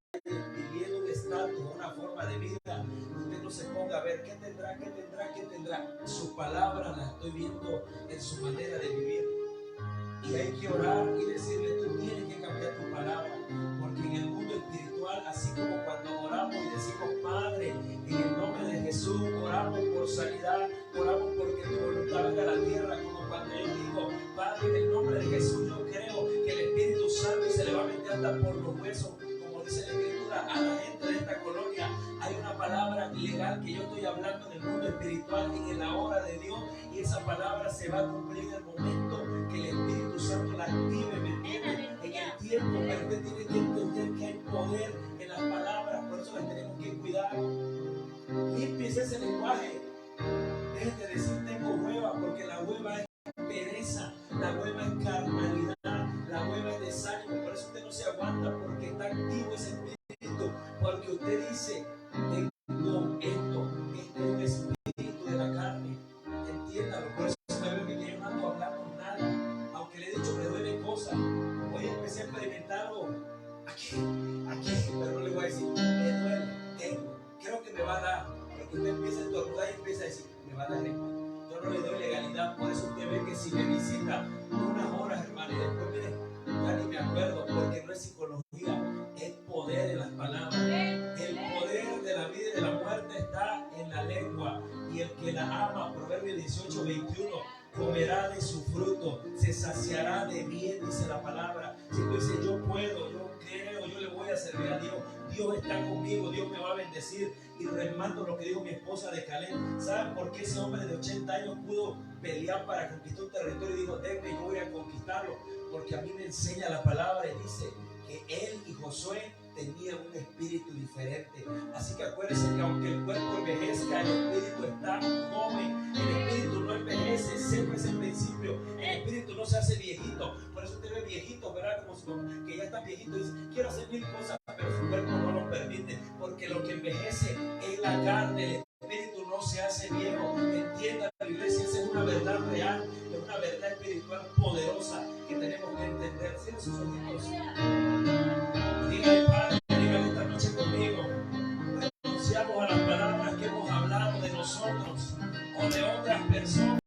viviendo un estatus, una forma de vida, usted no se ponga a ver qué tendrá. Su palabra la estoy viendo en su manera de vivir. Y hay que orar y decirle, tú tienes que cambiar tu palabra, porque en el mundo espiritual, así como cuando oramos y decimos, Padre, en el nombre de Jesús, oramos por sanidad, oramos porque tu voluntad venga a la tierra, como cuando yo digo, Padre, en el nombre de Jesús, yo creo que el Espíritu Santo se le va a meter hasta por los huesos, como dice la Escritura, a la gente de esta colonia. Hay una palabra legal que yo estoy hablando en el mundo espiritual, en la hora de Dios, y esa palabra se va a cumplir en el momento que el Espíritu Santo la active, ¿me entiende? En el tiempo, pero usted tiene que entender que hay poder en las palabras, por eso las tenemos que cuidar. Límpiese ese lenguaje. Deje de decir tengo hueva, porque la hueva es pereza, la hueva es carnalidad, la hueva es desánimo. Por eso usted no se aguanta, porque está activo ese espíritu, porque usted dice tengo esto es un espíritu de la carne. Entiéndalo, por eso me ve que yo no ando hablando nada, aunque le he dicho me duele cosas. Hoy empecé a experimentarlo aquí, pero no le voy a decir me duele, creo que me va a dar, porque usted empieza a estornudar y empieza a decir me va a dar esto. Yo no le doy legalidad, por eso usted ve que si me visita unas horas, hermano, y después mire, ya ni me acuerdo, porque no es psicología, es poder en las palabras. El poder de la vida y de la muerte está en la lengua, y el que la ama, Proverbios 18:21, comerá de su fruto, se saciará de bien, dice la palabra. Si tú dices yo puedo, yo creo, yo le voy a servir a Dios, Dios está conmigo, Dios me va a bendecir. Y remarco lo que dijo mi esposa de Caleb. ¿Saben por qué ese hombre de 80 años pudo pelear para conquistar un territorio y dijo, denme, yo voy a conquistarlo? Porque a mí me enseña la palabra y dice que él y Josué tenían un espíritu diferente. Así que acuérdense que aunque el cuerpo envejezca, el espíritu está joven. El espíritu no envejece, siempre es el principio. El espíritu no se hace viejito. Por eso usted ve viejitos, ¿verdad? Como que ya están viejitos y dicen, quiero hacer mil cosas, pero su cuerpo no lo permite. Porque lo que envejece es la carne. El espíritu no se hace viejo. Entienda la iglesia, esa es una verdad real, es una verdad espiritual poderosa que tenemos que entender. Cierren sus ojitos.